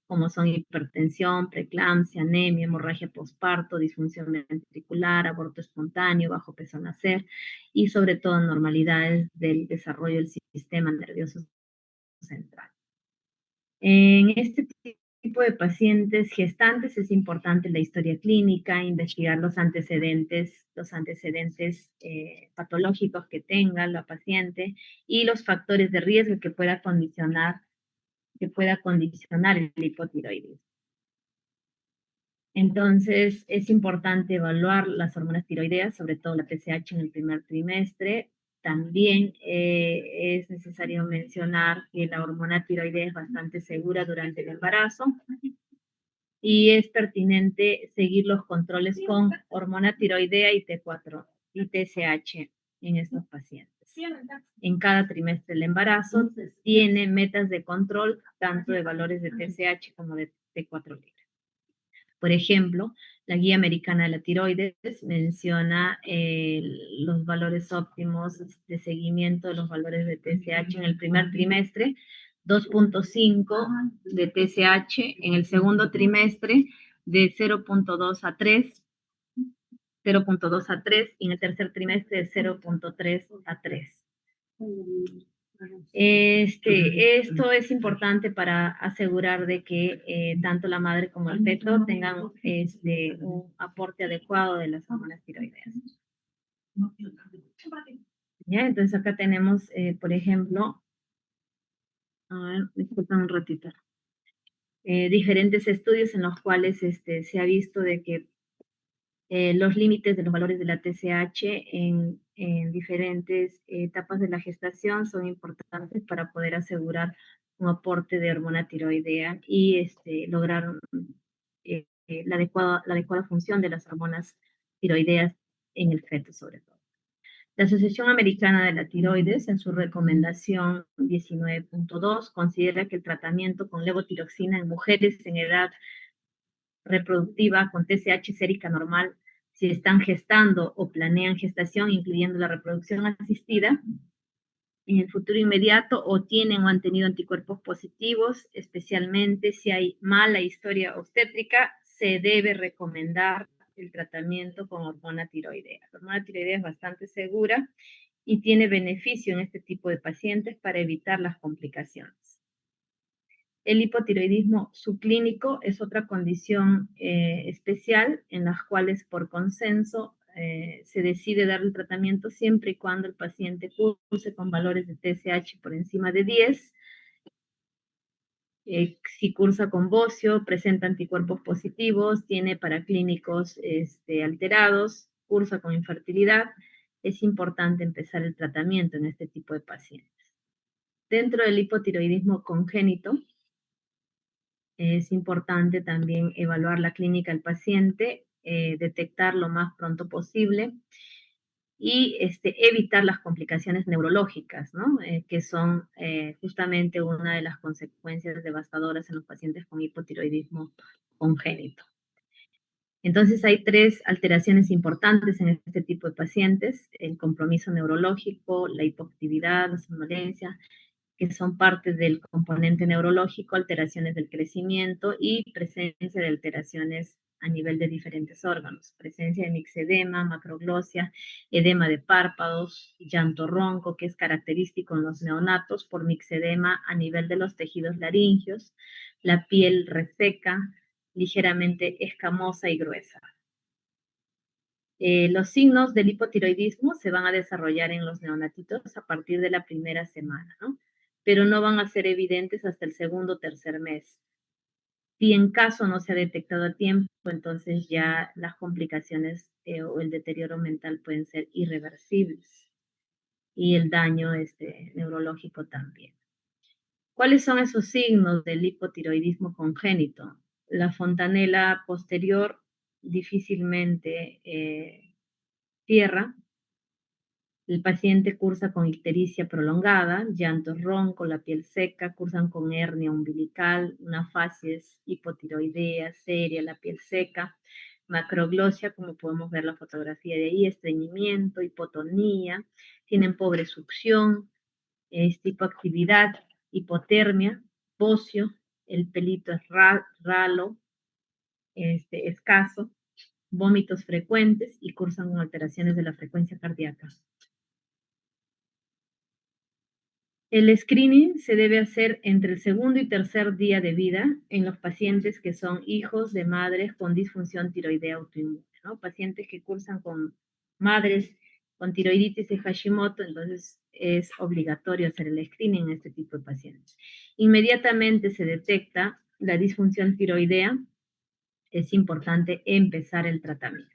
como son hipertensión, preeclampsia, anemia, hemorragia postparto, disfunción ventricular, aborto espontáneo, bajo peso al nacer y sobre todo anormalidades del desarrollo del sistema nervioso central. En este tipo de pacientes gestantes es importante la historia clínica, investigar los antecedentes patológicos que tenga la paciente y los factores de riesgo que pueda condicionar el hipotiroidismo. Entonces, es importante evaluar las hormonas tiroideas, sobre todo la TSH en el primer trimestre. También es necesario mencionar que la hormona tiroidea es bastante segura durante el embarazo y es pertinente seguir los controles con hormona tiroidea y T4 y TSH en estos pacientes. En cada trimestre del embarazo tiene metas de control tanto de valores de TSH como de T4 libre. Por ejemplo, la Guía Americana de la Tiroides menciona los valores óptimos de seguimiento de los valores de TSH en el primer trimestre, 2.5 de TSH, en el segundo trimestre de 0.2 a 3, 0.2 a 3, y en el tercer trimestre de 0.3 a 3. Esto es importante para asegurar de que tanto la madre como el feto tengan un aporte adecuado de las hormonas tiroideas. ¿Ya? Entonces acá tenemos, por ejemplo, a ver, disculpen un ratito, diferentes estudios en los cuales se ha visto de que los límites de los valores de la TSH en diferentes etapas de la gestación son importantes para poder asegurar un aporte de hormona tiroidea y lograr la adecuada función de las hormonas tiroideas en el feto, sobre todo. La Asociación Americana de la Tiroides, en su recomendación 19.2, considera que el tratamiento con levotiroxina en mujeres en edad reproductiva con TSH sérica normal, si están gestando o planean gestación, incluyendo la reproducción asistida, en el futuro inmediato o tienen o han tenido anticuerpos positivos, especialmente si hay mala historia obstétrica, se debe recomendar el tratamiento con hormona tiroidea. La hormona tiroidea es bastante segura y tiene beneficio en este tipo de pacientes para evitar las complicaciones. El hipotiroidismo subclínico es otra condición especial en las cuales por consenso se decide dar el tratamiento siempre y cuando el paciente curse con valores de TSH por encima de 10. Si cursa con bocio, presenta anticuerpos positivos, tiene paraclínicos alterados, cursa con infertilidad, es importante empezar el tratamiento en este tipo de pacientes. Dentro del hipotiroidismo congénito, es importante también evaluar la clínica del paciente, detectar lo más pronto posible y evitar las complicaciones neurológicas, ¿no? Que son justamente una de las consecuencias devastadoras en los pacientes con hipotiroidismo congénito. Entonces hay 3 alteraciones importantes en este tipo de pacientes: el compromiso neurológico, la hipoactividad, la somnolencia, que son parte del componente neurológico, alteraciones del crecimiento y presencia de alteraciones a nivel de diferentes órganos, presencia de mixedema, macroglosia, edema de párpados, llanto ronco, que es característico en los neonatos por mixedema a nivel de los tejidos laringeos, la piel reseca, ligeramente escamosa y gruesa. Los signos del hipotiroidismo se van a desarrollar en los neonatitos a partir de la primera semana, ¿no? Pero no van a ser evidentes hasta el segundo o tercer mes. Si en caso no se ha detectado a tiempo, entonces ya las complicaciones o el deterioro mental pueden ser irreversibles y el daño neurológico también. ¿Cuáles son esos signos del hipotiroidismo congénito? La fontanela posterior difícilmente cierra. El paciente cursa con ictericia prolongada, llanto ronco, la piel seca, cursan con hernia umbilical, una facies hipotiroidea seria, la piel seca, macroglosia, como podemos ver la fotografía de ahí, estreñimiento, hipotonía, tienen pobre succión, hipoactividad, hipotermia, bocio, el pelito es ralo, escaso, vómitos frecuentes y cursan con alteraciones de la frecuencia cardíaca. El screening se debe hacer entre el segundo y tercer día de vida en los pacientes que son hijos de madres con disfunción tiroidea autoinmune, ¿no? Pacientes que cursan con madres con tiroiditis de Hashimoto, entonces es obligatorio hacer el screening en este tipo de pacientes. Inmediatamente se detecta la disfunción tiroidea, es importante empezar el tratamiento.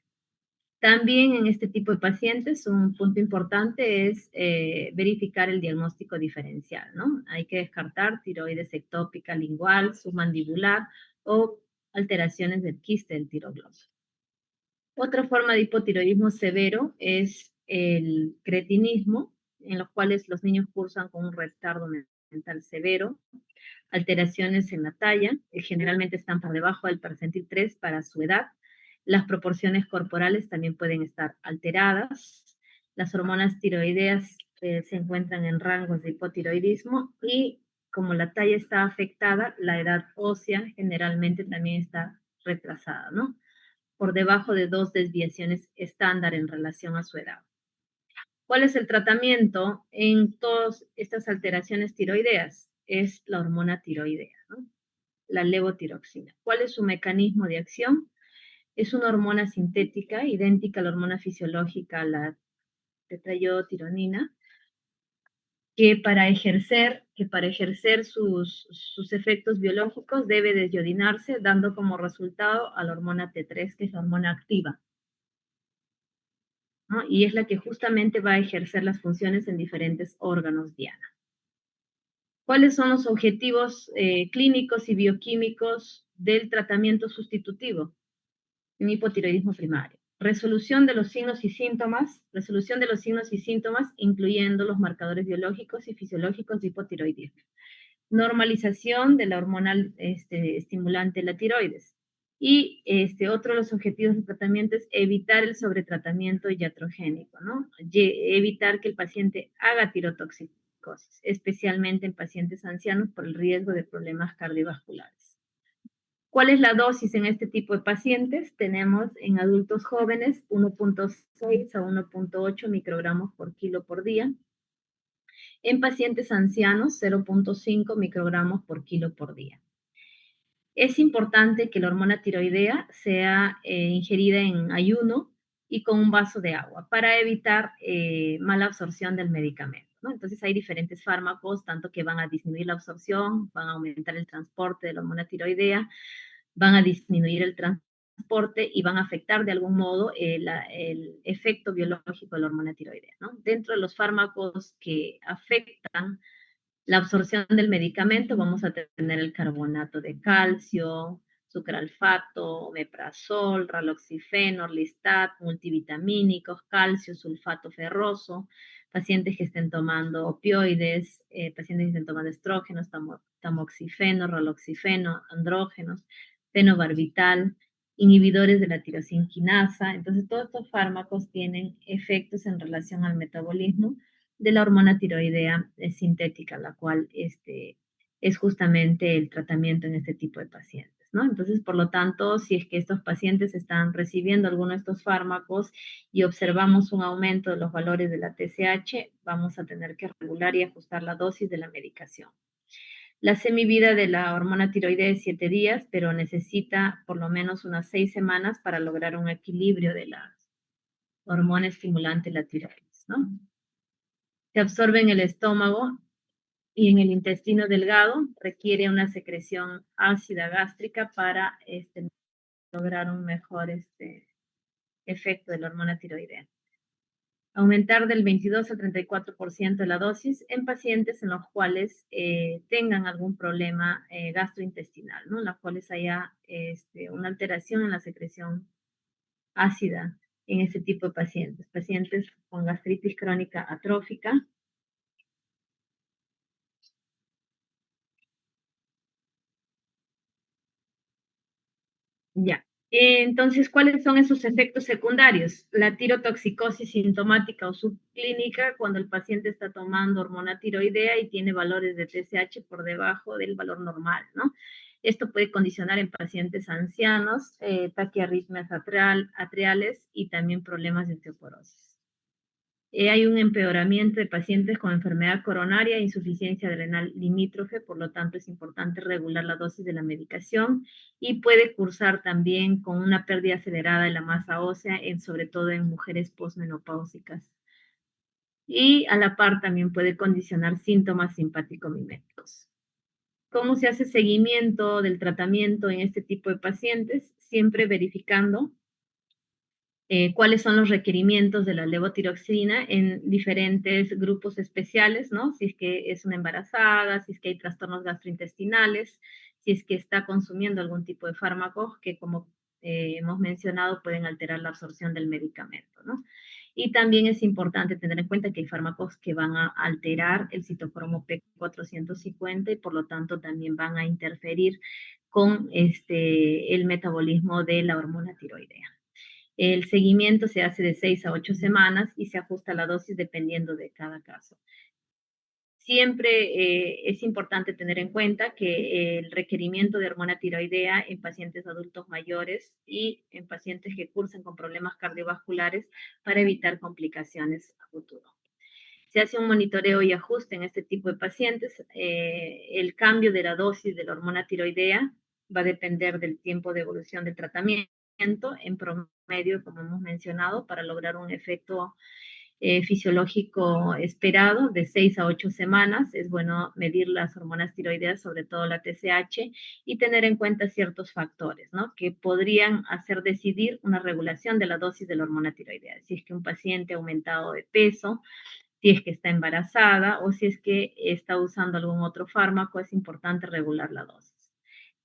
También en este tipo de pacientes un punto importante es verificar el diagnóstico diferencial, ¿no? Hay que descartar tiroides ectópica lingual, submandibular o alteraciones del quiste del tiroglóso. Otra forma de hipotiroidismo severo es el cretinismo, en los cuales los niños cursan con un retardo mental severo, alteraciones en la talla, generalmente están por debajo del percentil 3 para su edad. Las proporciones corporales también pueden estar alteradas. Las hormonas tiroideas se encuentran en rangos de hipotiroidismo y como la talla está afectada, la edad ósea generalmente también está retrasada, ¿no? Por debajo de 2 desviaciones estándar en relación a su edad. ¿Cuál es el tratamiento en todas estas alteraciones tiroideas? Es la hormona tiroidea, ¿no? La levotiroxina. ¿Cuál es su mecanismo de acción? Es una hormona sintética, idéntica a la hormona fisiológica, la tetraiotironina, que para ejercer sus efectos biológicos debe desiodinarse, dando como resultado a la hormona T3, que es la hormona activa, ¿no? Y es la que justamente va a ejercer las funciones en diferentes órganos diana. ¿Cuáles son los objetivos clínicos y bioquímicos del tratamiento sustitutivo en hipotiroidismo primario? Resolución de los signos y síntomas, incluyendo los marcadores biológicos y fisiológicos de hipotiroidismo. Normalización de la hormonal estimulante de la tiroides. Y otro de los objetivos del tratamiento es evitar el sobretratamiento iatrogénico, ¿no? Evitar que el paciente haga tirotoxicidad toxicosis, especialmente en pacientes ancianos por el riesgo de problemas cardiovasculares. ¿Cuál es la dosis en este tipo de pacientes? Tenemos en adultos jóvenes 1.6 a 1.8 microgramos por kilo por día. En pacientes ancianos 0.5 microgramos por kilo por día. Es importante que la hormona tiroidea sea ingerida en ayuno y con un vaso de agua para evitar mala absorción del medicamento, ¿no? Entonces hay diferentes fármacos, tanto que van a disminuir la absorción, van a aumentar el transporte de la hormona tiroidea, van a disminuir el transporte y van a afectar de algún modo el efecto biológico de la hormona tiroidea, ¿no? Dentro de los fármacos que afectan la absorción del medicamento, vamos a tener el carbonato de calcio, sucralfato, omeprazol, raloxifeno, orlistat, multivitamínicos, calcio, sulfato ferroso, pacientes que estén tomando opioides, pacientes que estén tomando estrógenos, tamoxifeno, raloxifeno, andrógenos, fenobarbital, inhibidores de la tirosina quinasa. Entonces, todos estos fármacos tienen efectos en relación al metabolismo de la hormona tiroidea sintética, la cual es justamente el tratamiento en este tipo de pacientes, ¿no? Entonces, por lo tanto, si es que estos pacientes están recibiendo alguno de estos fármacos y observamos un aumento de los valores de la TSH, vamos a tener que regular y ajustar la dosis de la medicación. La semivida de la hormona tiroidea es 7 días, pero necesita por lo menos unas 6 semanas para lograr un equilibrio de la hormona estimulante, la tiroides, ¿no? Se absorbe en el estómago y en el intestino delgado, requiere una secreción ácida gástrica para lograr un mejor efecto de la hormona tiroidea. Aumentar del 22 al 34% de la dosis en pacientes en los cuales tengan algún problema gastrointestinal, ¿no? En los cuales haya una alteración en la secreción ácida en este tipo de pacientes. Pacientes con gastritis crónica atrófica. Ya. Entonces, ¿cuáles son esos efectos secundarios? La tirotoxicosis sintomática o subclínica, cuando el paciente está tomando hormona tiroidea y tiene valores de TSH por debajo del valor normal, ¿no? Esto puede condicionar en pacientes ancianos, taquiarritmias atriales y también problemas de osteoporosis. Hay un empeoramiento de pacientes con enfermedad coronaria e insuficiencia renal limítrofe, por lo tanto es importante regular la dosis de la medicación y puede cursar también con una pérdida acelerada de la masa ósea, sobre todo en mujeres posmenopáusicas. Y a la par también puede condicionar síntomas simpático-miméticos. ¿Cómo se hace seguimiento del tratamiento en este tipo de pacientes? Siempre verificando cuáles son los requerimientos de la levotiroxina en diferentes grupos especiales, ¿no? Si es que es una embarazada, si es que hay trastornos gastrointestinales, si es que está consumiendo algún tipo de fármacos que, como hemos mencionado, pueden alterar la absorción del medicamento, ¿no? Y también es importante tener en cuenta que hay fármacos que van a alterar el citocromo P450 y por lo tanto también van a interferir con el metabolismo de la hormona tiroidea. El seguimiento se hace de 6 a 8 semanas y se ajusta la dosis dependiendo de cada caso. Siempre es importante tener en cuenta que el requerimiento de hormona tiroidea en pacientes adultos mayores y en pacientes que cursan con problemas cardiovasculares para evitar complicaciones a futuro. Se hace un monitoreo y ajuste en este tipo de pacientes. El cambio de la dosis de la hormona tiroidea va a depender del tiempo de evolución del tratamiento, en promedio, como hemos mencionado, para lograr un efecto fisiológico esperado de 6 a 8 semanas. Es bueno medir las hormonas tiroideas, sobre todo la TSH, y tener en cuenta ciertos factores, ¿no? Que podrían hacer decidir una regulación de la dosis de la hormona tiroidea. Si es que un paciente ha aumentado de peso, si es que está embarazada o si es que está usando algún otro fármaco, es importante regular la dosis.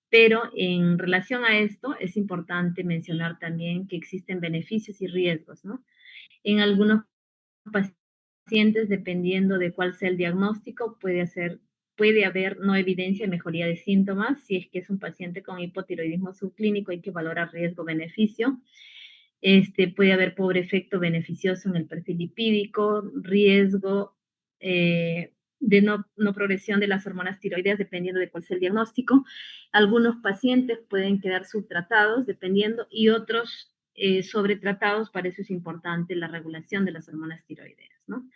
Pero en relación a esto, es importante mencionar también que existen beneficios y riesgos, ¿no? En algunos pacientes, dependiendo de cuál sea el diagnóstico, puede haber no evidencia de mejoría de síntomas. Si es que es un paciente con hipotiroidismo subclínico, hay que valorar riesgo-beneficio. Puede haber pobre efecto beneficioso en el perfil lipídico, riesgo de no progresión de las hormonas tiroideas dependiendo de cuál sea el diagnóstico. Algunos pacientes pueden quedar subtratados dependiendo y otros sobretratados. Para eso es importante la regulación de las hormonas tiroideas, ¿no?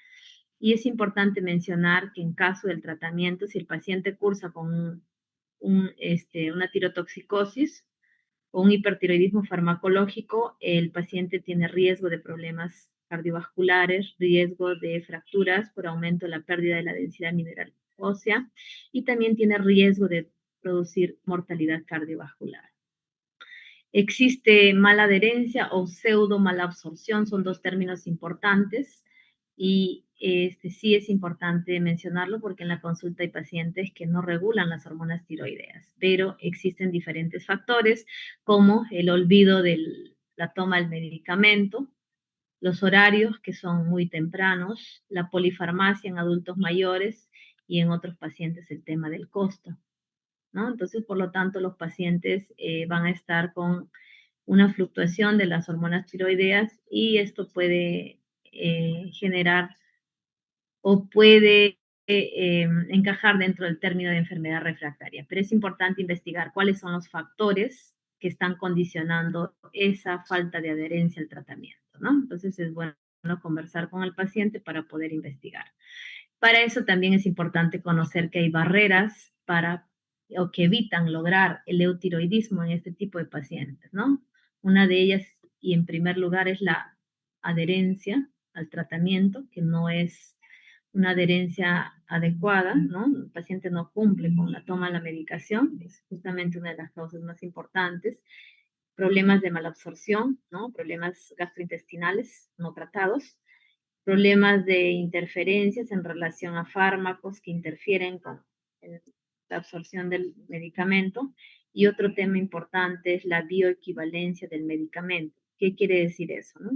Y es importante mencionar que en caso del tratamiento, si el paciente cursa con una tirotoxicosis o un hipertiroidismo farmacológico, el paciente tiene riesgo de problemas cardiovasculares, riesgo de fracturas por aumento de la pérdida de la densidad mineral ósea y también tiene riesgo de producir mortalidad cardiovascular. Existe mala adherencia o pseudo mala absorción, son dos términos importantes y sí es importante mencionarlo porque en la consulta hay pacientes que no regulan las hormonas tiroideas, pero existen diferentes factores como el olvido de la toma del medicamento, los horarios que son muy tempranos, la polifarmacia en adultos mayores y en otros pacientes el tema del costo, ¿no? Entonces, por lo tanto, los pacientes van a estar con una fluctuación de las hormonas tiroideas y esto puede generar o puede encajar dentro del término de enfermedad refractaria. Pero es importante investigar cuáles son los factores que están condicionando esa falta de adherencia al tratamiento, ¿no? Entonces es bueno conversar con el paciente para poder investigar. Para eso también es importante conocer que hay barreras para o que evitan lograr el eutiroidismo en este tipo de pacientes, ¿no? Una de ellas, y en primer lugar, es la adherencia al tratamiento, que no es una adherencia adecuada, ¿no? El paciente no cumple con la toma de la medicación, es justamente una de las causas más importantes. Problemas de malabsorción, ¿no? Problemas gastrointestinales no tratados, problemas de interferencias en relación a fármacos que interfieren con la absorción del medicamento. Y otro tema importante es la bioequivalencia del medicamento. ¿Qué quiere decir eso? ¿No?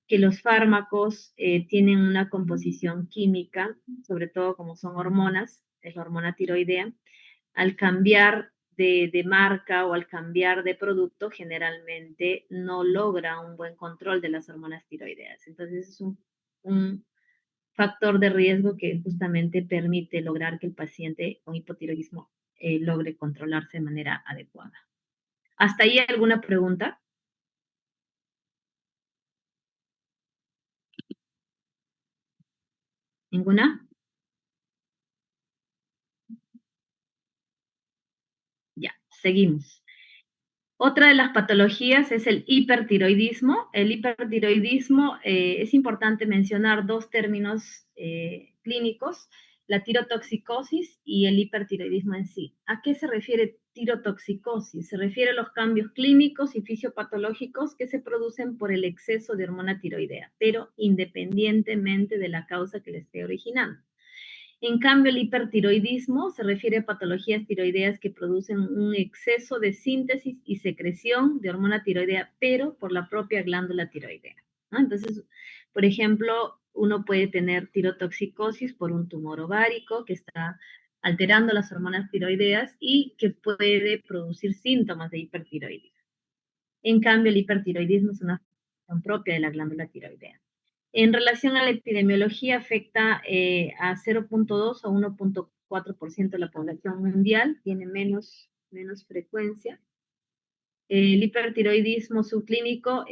Que los fármacos tienen una composición química, sobre todo como son hormonas, es la hormona tiroidea, al cambiar de marca o al cambiar de producto, generalmente no logra un buen control de las hormonas tiroideas. Entonces es un factor de riesgo que justamente permite lograr que el paciente con hipotiroidismo logre controlarse de manera adecuada. ¿Hasta ahí alguna pregunta? ¿Ninguna? Ya, seguimos. Otra de las patologías es el hipertiroidismo. El hipertiroidismo es importante mencionar dos términos clínicos, la tirotoxicosis y el hipertiroidismo en sí. ¿A qué se refiere tirotoxicosis? Se refiere a los cambios clínicos y fisiopatológicos que se producen por el exceso de hormona tiroidea, pero independientemente de la causa que le esté originando. En cambio, el hipertiroidismo se refiere a patologías tiroideas que producen un exceso de síntesis y secreción de hormona tiroidea, pero por la propia glándula tiroidea, ¿no? Entonces, por ejemplo, uno puede tener tirotoxicosis por un tumor ovárico que está alterando las hormonas tiroideas y que puede producir síntomas de hipertiroidismo. En cambio, el hipertiroidismo es una afección propia de la glándula tiroidea. En relación a la epidemiología, afecta a 0.2 o 1.4% de la población mundial, tiene menos frecuencia. El hipertiroidismo subclínico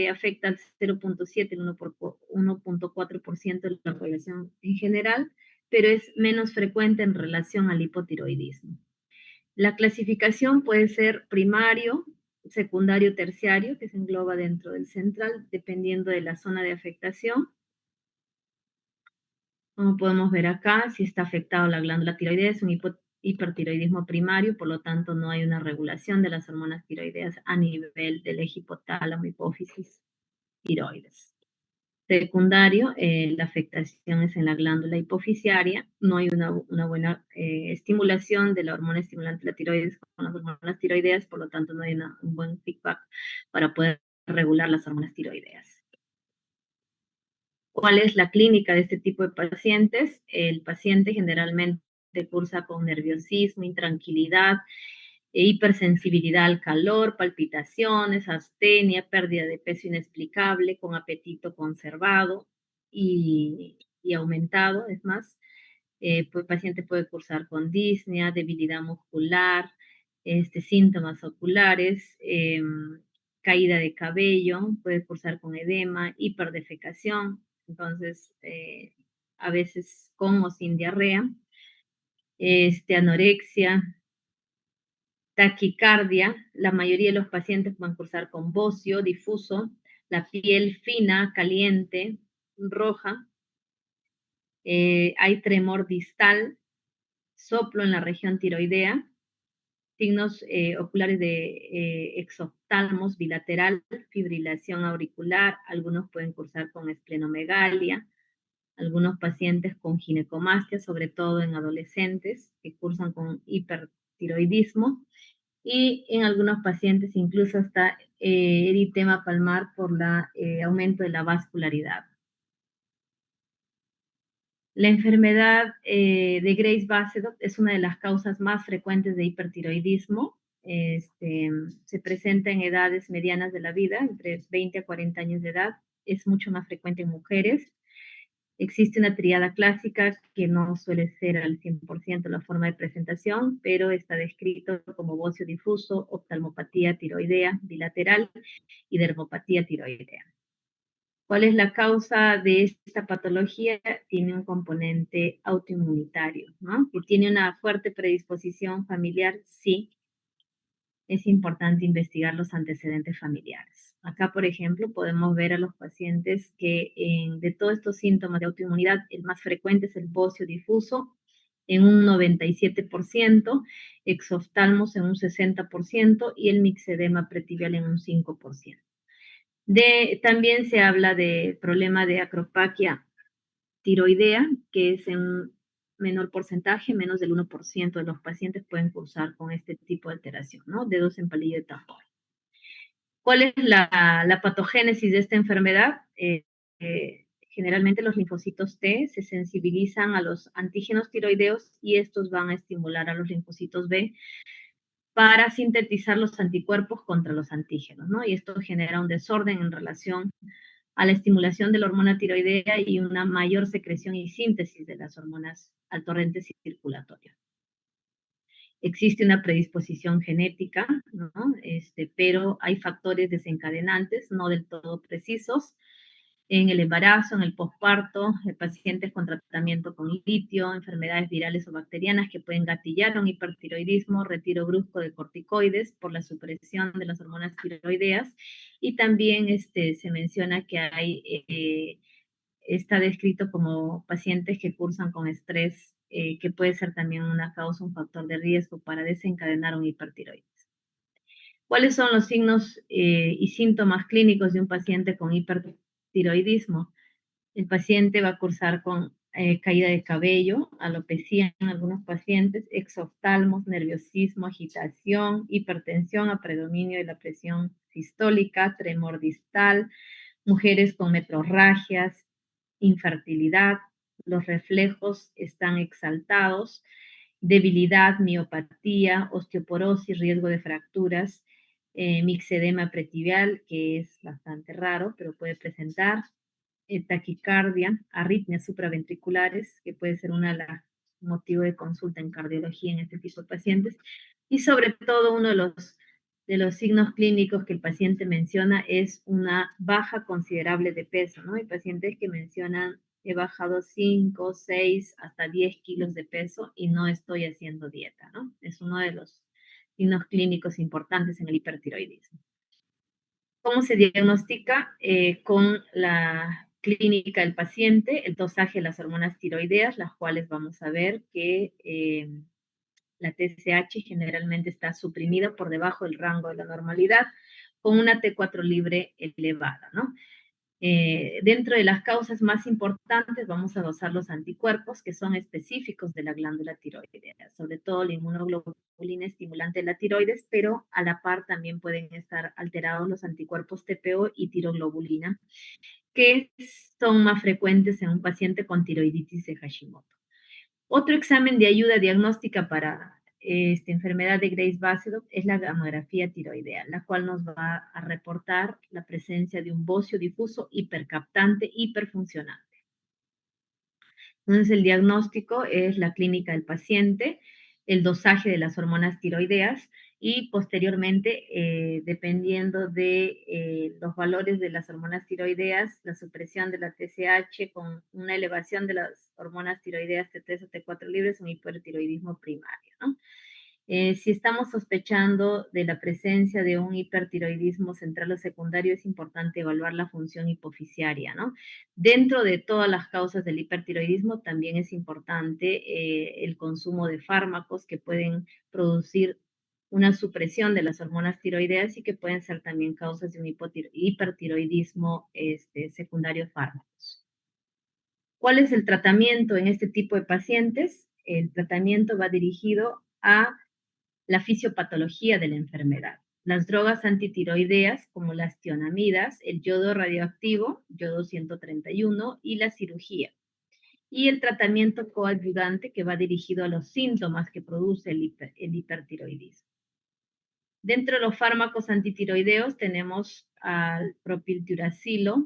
afecta al 0.7, el 1.4% de la población en general, pero es menos frecuente en relación al hipotiroidismo. La clasificación puede ser primario, secundario, terciario, que se engloba dentro del central, dependiendo de la zona de afectación. Como podemos ver acá, si está afectado la glándula tiroidea, es un hipertiroidismo primario, por lo tanto no hay una regulación de las hormonas tiroideas a nivel del eje hipotálamo, hipófisis, tiroides. Secundario, la afectación es en la glándula hipofisiaria, no hay una buena estimulación de la hormona estimulante de la tiroides con las hormonas tiroideas, por lo tanto no hay un buen feedback para poder regular las hormonas tiroideas. ¿Cuál es la clínica de este tipo de pacientes? El paciente generalmente cursa con nerviosismo, intranquilidad, hipersensibilidad al calor, palpitaciones, astenia, pérdida de peso inexplicable, con apetito conservado y aumentado, es más. Pues el paciente puede cursar con disnea, debilidad muscular, síntomas oculares, caída de cabello, puede cursar con edema, hiperdefecación, entonces a veces con o sin diarrea, anorexia, taquicardia, la mayoría de los pacientes van a cursar con bocio difuso, la piel fina, caliente, roja, hay tremor distal, soplo en la región tiroidea, signos oculares de exoftalmos bilateral, fibrilación auricular, algunos pueden cursar con esplenomegalia, algunos pacientes con ginecomastia, sobre todo en adolescentes que cursan con hipertiroidismo, y en algunos pacientes incluso hasta eritema palmar por el aumento de la vascularidad. La enfermedad de Graves-Basedow es una de las causas más frecuentes de hipertiroidismo. Se presenta en edades medianas de la vida, entre 20 a 40 años de edad. Es mucho más frecuente en mujeres. Existe una triada clásica que no suele ser al 100% la forma de presentación, pero está descrito como bocio difuso, oftalmopatía tiroidea bilateral y dermopatía tiroidea. ¿Cuál es la causa de esta patología? Tiene un componente autoinmunitario, ¿no? Que tiene una fuerte predisposición familiar, sí. Es importante investigar los antecedentes familiares. Acá, por ejemplo, podemos ver a los pacientes que de todos estos síntomas de autoinmunidad, el más frecuente es el bocio difuso en un 97%, exoftalmos en un 60% y el mixedema pretibial en un 5%. También se habla de problema de acropaquia tiroidea, que es en un menor porcentaje, menos del 1% de los pacientes pueden cursar con este tipo de alteración, ¿no? Dedos en palillo de tambor. ¿Cuál es la patogénesis de esta enfermedad? Generalmente los linfocitos T se sensibilizan a los antígenos tiroideos y estos van a estimular a los linfocitos B para sintetizar los anticuerpos contra los antígenos, ¿no? Y esto genera un desorden en relación a la estimulación de la hormona tiroidea y una mayor secreción y síntesis de las hormonas al torrente circulatorio. Existe una predisposición genética, ¿no? Pero hay factores desencadenantes no del todo precisos en el embarazo, en el posparto, pacientes con tratamiento con litio, enfermedades virales o bacterianas que pueden gatillar un hipertiroidismo, retiro brusco de corticoides por la supresión de las hormonas tiroideas, y también se menciona que está descrito como pacientes que cursan con estrés, que puede ser también una causa, un factor de riesgo para desencadenar un hipertiroidismo. ¿Cuáles son los signos y síntomas clínicos de un paciente con hipertiroidismo? El paciente va a cursar con caída de cabello, alopecia en algunos pacientes, exoftalmos, nerviosismo, agitación, hipertensión a predominio de la presión sistólica, tremor distal, mujeres con metrorragias, infertilidad, los reflejos están exaltados, debilidad, miopatía, osteoporosis, riesgo de fracturas, mixedema pretibial, que es bastante raro, pero puede presentar, taquicardia, arritmias supraventriculares, que puede ser un motivo de consulta en cardiología en este tipo de pacientes, y sobre todo uno de los signos clínicos que el paciente menciona es una baja considerable de peso, ¿no? Hay pacientes que mencionan, he bajado 5, 6, hasta 10 kilos de peso y no estoy haciendo dieta, ¿no? Es uno de los signos clínicos importantes en el hipertiroidismo. ¿Cómo se diagnostica? Con la clínica del paciente, el dosaje de las hormonas tiroideas, las cuales vamos a ver que la TSH generalmente está suprimida por debajo del rango de la normalidad, con una T4 libre elevada, ¿no? Dentro de las causas más importantes vamos a dosar los anticuerpos que son específicos de la glándula tiroidea, sobre todo la inmunoglobulina estimulante de la tiroides, pero a la par también pueden estar alterados los anticuerpos TPO y tiroglobulina, que son más frecuentes en un paciente con tiroiditis de Hashimoto. Otro examen de ayuda diagnóstica para esta enfermedad de Graves-Basedow es la gamografía tiroidea, la cual nos va a reportar la presencia de un bocio difuso hipercaptante, hiperfuncionante. Entonces, el diagnóstico es la clínica del paciente, el dosaje de las hormonas tiroideas y posteriormente, dependiendo de los valores de las hormonas tiroideas, la supresión de la TSH con una elevación de las hormonas tiroideas T3 o T4 libres, un hipertiroidismo primario, ¿no? Si estamos sospechando de la presencia de un hipertiroidismo central o secundario, es importante evaluar la función hipofisiaria, ¿no? Dentro de todas las causas del hipertiroidismo, también es importante el consumo de fármacos que pueden producir una supresión de las hormonas tiroideas y que pueden ser también causas de un hipertiroidismo secundario a fármacos. ¿Cuál es el tratamiento en este tipo de pacientes? El tratamiento va dirigido a la fisiopatología de la enfermedad. Las drogas antitiroideas como las tionamidas, el yodo radioactivo, yodo 131 y la cirugía. Y el tratamiento coadyuvante que va dirigido a los síntomas que produce el hipertiroidismo. Dentro de los fármacos antitiroideos tenemos al propiltiuracilo,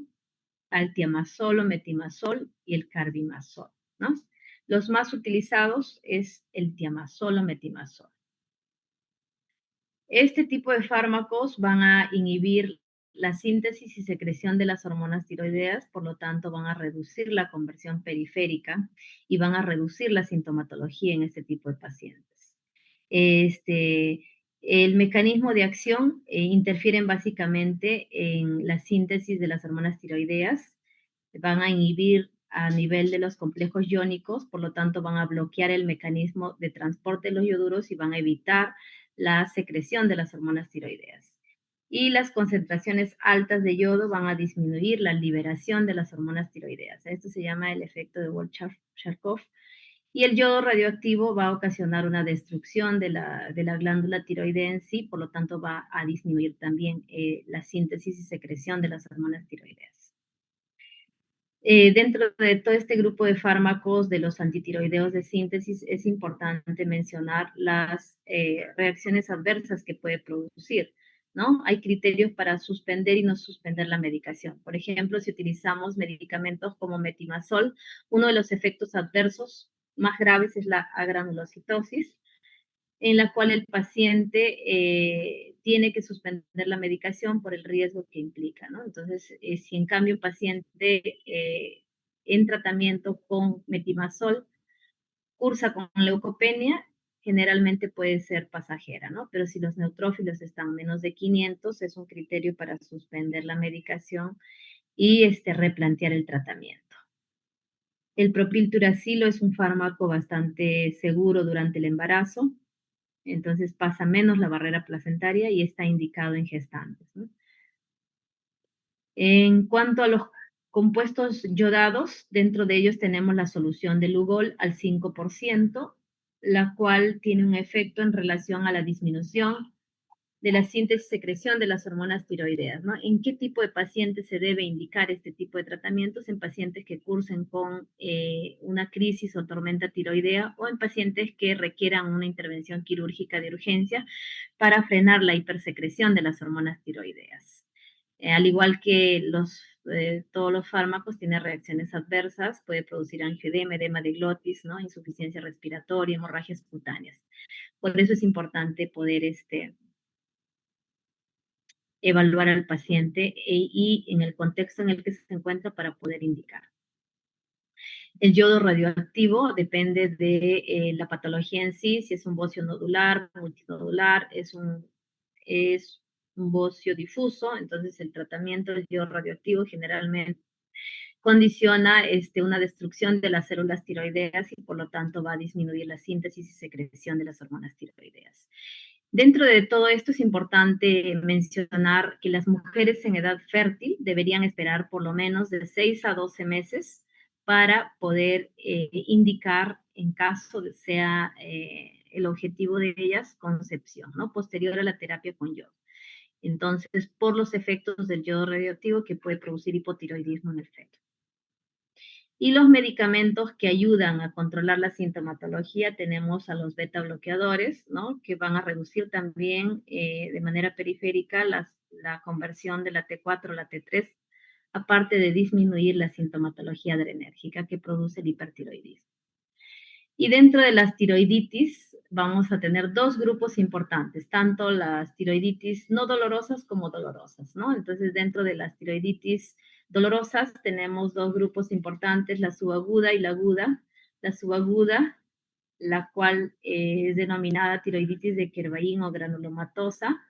al tiamazol o metimazol y el carbimazol, ¿no? Los más utilizados es el tiamazol o metimazol. Este tipo de fármacos van a inhibir la síntesis y secreción de las hormonas tiroideas, por lo tanto van a reducir la conversión periférica y van a reducir la sintomatología en este tipo de pacientes. El mecanismo de acción interfieren básicamente en la síntesis de las hormonas tiroideas, van a inhibir a nivel de los complejos iónicos, por lo tanto van a bloquear el mecanismo de transporte de los ioduros y van a evitar la secreción de las hormonas tiroideas. Y las concentraciones altas de yodo van a disminuir la liberación de las hormonas tiroideas. Esto se llama el efecto de Wolff-Charcot. Y el yodo radioactivo va a ocasionar una destrucción de la glándula tiroidea en sí, por lo tanto va a disminuir también la síntesis y secreción de las hormonas tiroideas. Dentro de todo este grupo de fármacos de los antitiroideos de síntesis, es importante mencionar las reacciones adversas que puede producir, ¿no? Hay criterios para suspender y no suspender la medicación. Por ejemplo, si utilizamos medicamentos como metimazol, uno de los efectos adversos más graves es la agranulocitosis, en la cual el paciente tiene que suspender la medicación por el riesgo que implica, ¿no? Entonces, si en cambio un paciente en tratamiento con metimazol cursa con leucopenia, generalmente puede ser pasajera, ¿no? Pero si los neutrófilos están menos de 500, es un criterio para suspender la medicación y replantear el tratamiento. El propilturacilo es un fármaco bastante seguro durante el embarazo, entonces pasa menos la barrera placentaria y está indicado en gestantes, ¿no? En cuanto a los compuestos yodados, dentro de ellos tenemos la solución de Lugol al 5%, la cual tiene un efecto en relación a la disminución de la síntesis y secreción de las hormonas tiroideas, ¿no? ¿En qué tipo de pacientes se debe indicar este tipo de tratamientos? En pacientes que cursen con una crisis o tormenta tiroidea o en pacientes que requieran una intervención quirúrgica de urgencia para frenar la hipersecreción de las hormonas tiroideas. Al igual que todos los fármacos, tiene reacciones adversas, puede producir angioedema, edema de glotis, ¿no? Insuficiencia respiratoria, hemorragias cutáneas. Por eso es importante poder evaluar al paciente y en el contexto en el que se encuentra para poder indicar. El yodo radioactivo depende de la patología en sí, si es un bocio nodular, multinodular, es un bocio difuso, entonces el tratamiento del yodo radioactivo generalmente condiciona una destrucción de las células tiroideas y por lo tanto va a disminuir la síntesis y secreción de las hormonas tiroideas. Dentro de todo esto es importante mencionar que las mujeres en edad fértil deberían esperar por lo menos de 6 a 12 meses para poder indicar en caso de sea el objetivo de ellas concepción, ¿no? Posterior a la terapia con yodo. Entonces, por los efectos del yodo radioactivo que puede producir hipotiroidismo en el feto. Y los medicamentos que ayudan a controlar la sintomatología, tenemos a los beta bloqueadores, ¿no? Que van a reducir también de manera periférica la conversión de la T4 a la T3 aparte de disminuir la sintomatología adrenérgica que produce el hipertiroidismo. Y dentro de las tiroiditis vamos a tener dos grupos importantes, tanto las tiroiditis no dolorosas como dolorosas, ¿no? Entonces, dentro de las tiroiditis dolorosas tenemos dos grupos importantes, la subaguda y la aguda. La subaguda, la cual es denominada tiroiditis de Kervain o granulomatosa,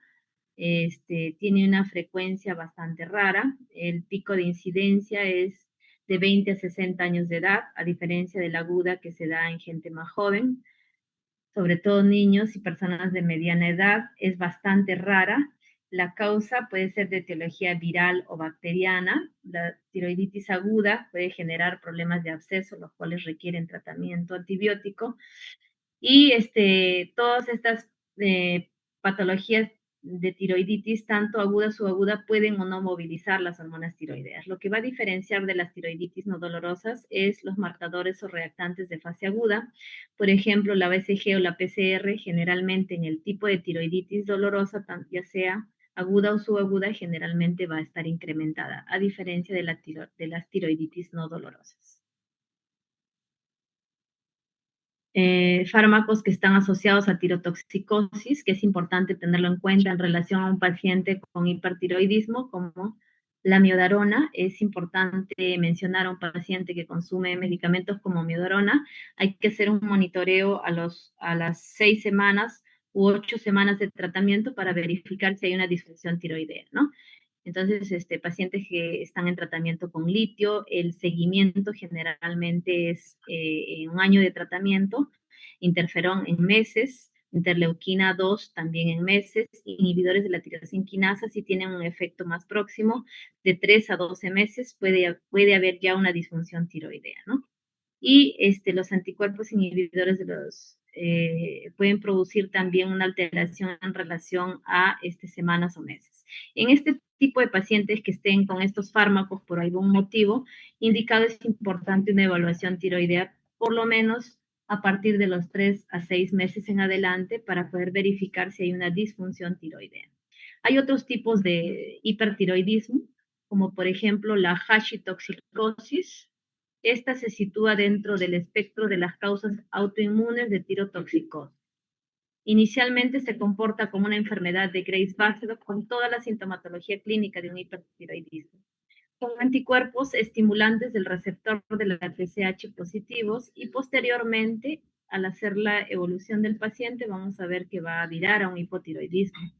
tiene una frecuencia bastante rara. El pico de incidencia es de 20 a 60 años de edad, a diferencia de la aguda que se da en gente más joven, sobre todo niños y personas de mediana edad. Es bastante rara. La causa puede ser de etiología viral o bacteriana. La tiroiditis aguda puede generar problemas de absceso, los cuales requieren tratamiento antibiótico. Y todas estas patologías de tiroiditis, tanto aguda o subaguda, pueden o no movilizar las hormonas tiroideas. Lo que va a diferenciar de las tiroiditis no dolorosas es los marcadores o reactantes de fase aguda. Por ejemplo, la BCG o la PCR, generalmente en el tipo de tiroiditis dolorosa, ya sea aguda o subaguda, generalmente va a estar incrementada, a diferencia de las tiroiditis no dolorosas. Fármacos que están asociados a tirotoxicosis, que es importante tenerlo en cuenta en relación a un paciente con hipertiroidismo, como la miodarona. Es importante mencionar a un paciente que consume medicamentos como miodarona. Hay que hacer un monitoreo a las 6 semanas u 8 semanas de tratamiento para verificar si hay una disfunción tiroidea, ¿no? Entonces, pacientes que están en tratamiento con litio, el seguimiento generalmente es en un año de tratamiento, interferón en meses, interleuquina 2 también en meses, inhibidores de la tirosina quinasa si tienen un efecto más próximo, de 3 a 12 meses puede haber ya una disfunción tiroidea, ¿no? Y los anticuerpos inhibidores de los pueden producir también una alteración en relación a semanas o meses. En este tipo de pacientes que estén con estos fármacos por algún motivo indicado, es importante una evaluación tiroidea por lo menos a partir de los 3 a 6 meses en adelante para poder verificar si hay una disfunción tiroidea. Hay otros tipos de hipertiroidismo, como por ejemplo la hashitoxicosis. Esta se sitúa dentro del espectro de las causas autoinmunes de tirotoxicosis. Inicialmente se comporta como una enfermedad de Graves-Bachelor con toda la sintomatología clínica de un hipertiroidismo, con anticuerpos estimulantes del receptor de la TSH positivos, y posteriormente, al hacer la evolución del paciente, vamos a ver que va a virar a un hipotiroidismo,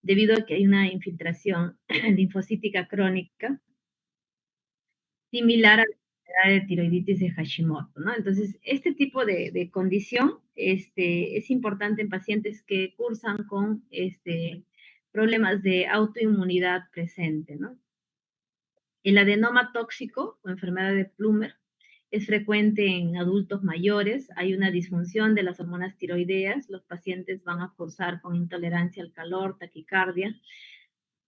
debido a que hay una infiltración linfocítica crónica similar a la enfermedad de tiroiditis de Hashimoto, ¿no? Entonces, este tipo de condición es importante en pacientes que cursan con problemas de autoinmunidad presente, ¿no? El adenoma tóxico o enfermedad de Plummer es frecuente en adultos mayores. Hay una disfunción de las hormonas tiroideas. Los pacientes van a cursar con intolerancia al calor, taquicardia.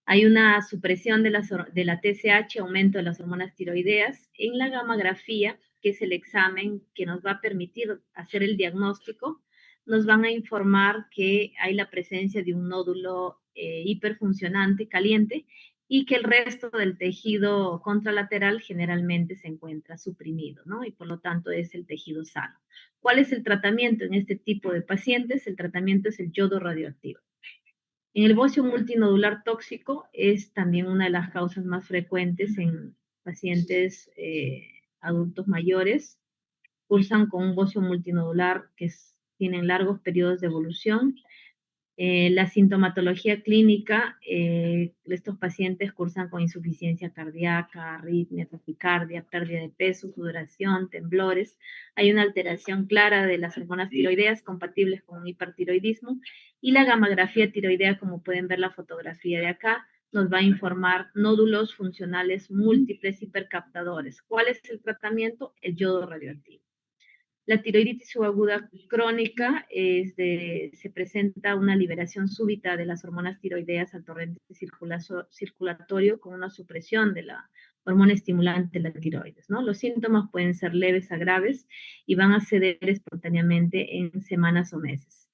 Hay una supresión de la TSH, aumento de las hormonas tiroideas. En la gammagrafía, que es el examen que nos va a permitir hacer el diagnóstico, nos van a informar que hay la presencia de un nódulo hiperfuncionante, caliente, y que el resto del tejido contralateral generalmente se encuentra suprimido, ¿no? Y por lo tanto es el tejido sano. ¿Cuál es el tratamiento en este tipo de pacientes? El tratamiento es el yodo radioactivo. En el bocio multinodular tóxico es también una de las causas más frecuentes en pacientes adultos mayores. Cursan con un bocio multinodular que tienen largos periodos de evolución. La sintomatología clínica, estos pacientes cursan con insuficiencia cardíaca, arritmia, taquicardia, pérdida de peso, sudoración, temblores. Hay una alteración clara de las hormonas tiroideas compatibles con un hipertiroidismo, y la gammagrafía tiroidea, como pueden ver la fotografía de acá, nos va a informar nódulos funcionales múltiples hipercaptadores. ¿Cuál es el tratamiento? El yodo radioactivo. La tiroiditis subaguda crónica se presenta una liberación súbita de las hormonas tiroideas al torrente circulatorio con una supresión de la hormona estimulante de la tiroides, ¿no? Los síntomas pueden ser leves a graves y van a ceder espontáneamente en semanas o meses.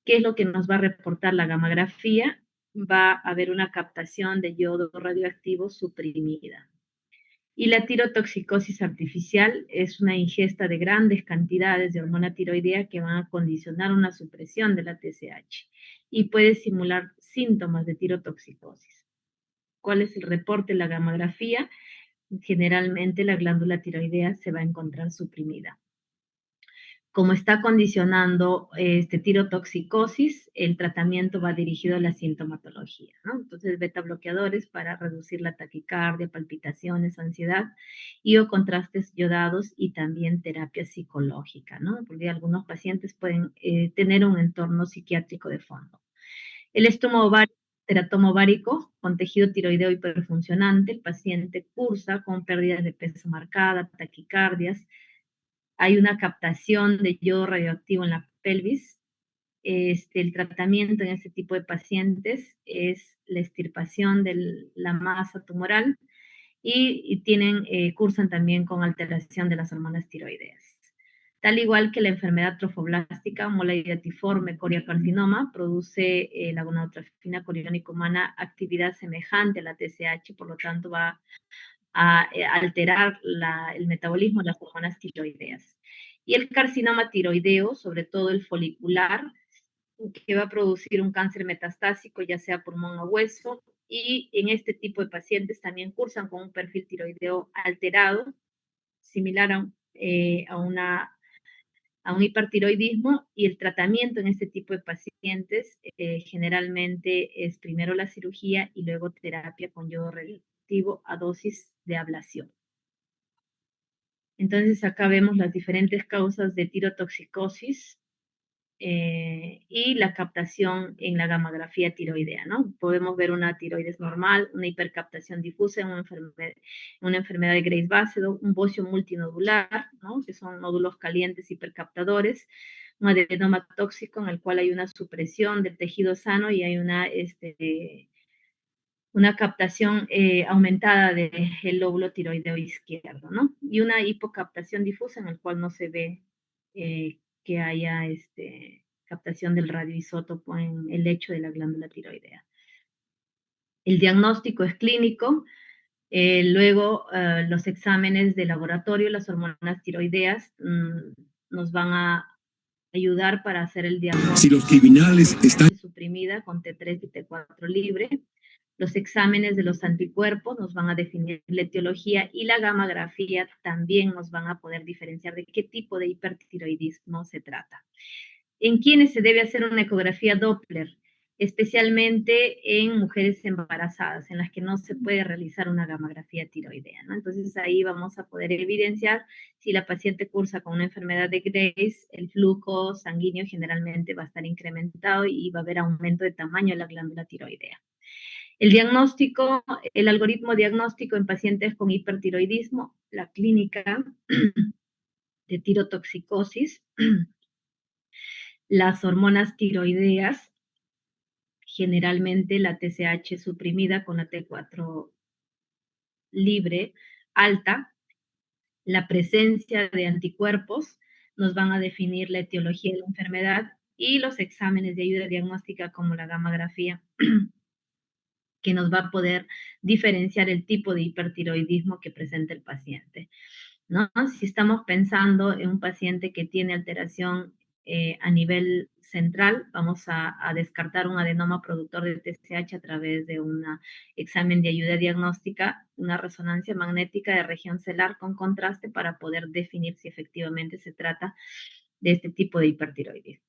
¿Qué es lo que nos va a reportar la gammagrafía? Va a haber una captación de yodo radioactivo suprimida. Y la tirotoxicosis artificial es una ingesta de grandes cantidades de hormona tiroidea que van a condicionar una supresión de la TSH y puede simular síntomas de tirotoxicosis. ¿Cuál es el reporte de la gamografía? Generalmente la glándula tiroidea se va a encontrar suprimida. Como está condicionando tirotoxicosis, el tratamiento va dirigido a la sintomatología, ¿no? Entonces, beta bloqueadores para reducir la taquicardia, palpitaciones, ansiedad, y o contrastes yodados y también terapia psicológica, ¿no? Porque algunos pacientes pueden tener un entorno psiquiátrico de fondo. El teratoma ovárico con tejido tiroideo hiperfuncionante, el paciente cursa con pérdidas de peso marcada, taquicardias, hay una captación de yodo radioactivo en la pelvis. El tratamiento en este tipo de pacientes es la extirpación de la masa tumoral y cursan también con alteración de las hormonas tiroideas. Tal igual que la enfermedad trofoblástica, molaiatiforme coriocarcinoma, produce la gonadotrofina coriónica humana actividad semejante a la TSH, por lo tanto va a alterar el metabolismo de las hormonas tiroideas. Y el carcinoma tiroideo, sobre todo el folicular, que va a producir un cáncer metastásico, ya sea pulmón o hueso, y en este tipo de pacientes también cursan con un perfil tiroideo alterado, similar a un hipertiroidismo, y el tratamiento en este tipo de pacientes generalmente es primero la cirugía y luego terapia con yodo radioactivo a dosis de ablación. Entonces acá vemos las diferentes causas de tirotoxicosis y la captación en la gamografía tiroidea, ¿no? Podemos ver una tiroides normal, una hipercaptación difusa en una enfermedad de Graves-Basedow, un bocio multinodular, ¿no? Que son nódulos calientes hipercaptadores, un adenoma tóxico en el cual hay una supresión del tejido sano y hay una captación aumentada del lóbulo tiroideo izquierdo, ¿no? Y una hipocaptación difusa en el cual no se ve que haya captación del radioisótopo en el lecho de la glándula tiroidea. El diagnóstico es clínico, luego los exámenes de laboratorio, las hormonas tiroideas nos van a ayudar para hacer el diagnóstico. Si los criminales están suprimida con T3 y T4 libre. Los exámenes de los anticuerpos nos van a definir la etiología y la gamografía también nos van a poder diferenciar de qué tipo de hipertiroidismo se trata. ¿En quiénes se debe hacer una ecografía Doppler? Especialmente en mujeres embarazadas, en las que no se puede realizar una gamografía tiroidea, ¿no? Entonces ahí vamos a poder evidenciar si la paciente cursa con una enfermedad de Graves, el flujo sanguíneo generalmente va a estar incrementado y va a haber aumento de tamaño de la glándula tiroidea. El diagnóstico, el algoritmo diagnóstico en pacientes con hipertiroidismo, la clínica de tirotoxicosis, las hormonas tiroideas, generalmente la TSH suprimida con la T4 libre alta, la presencia de anticuerpos nos van a definir la etiología de la enfermedad y los exámenes de ayuda diagnóstica como la gamografía que nos va a poder diferenciar el tipo de hipertiroidismo que presenta el paciente, ¿no? Si estamos pensando en un paciente que tiene alteración a nivel central, vamos a descartar un adenoma productor de TSH a través de un examen de ayuda diagnóstica, una resonancia magnética de región celular con contraste para poder definir si efectivamente se trata de este tipo de hipertiroidismo.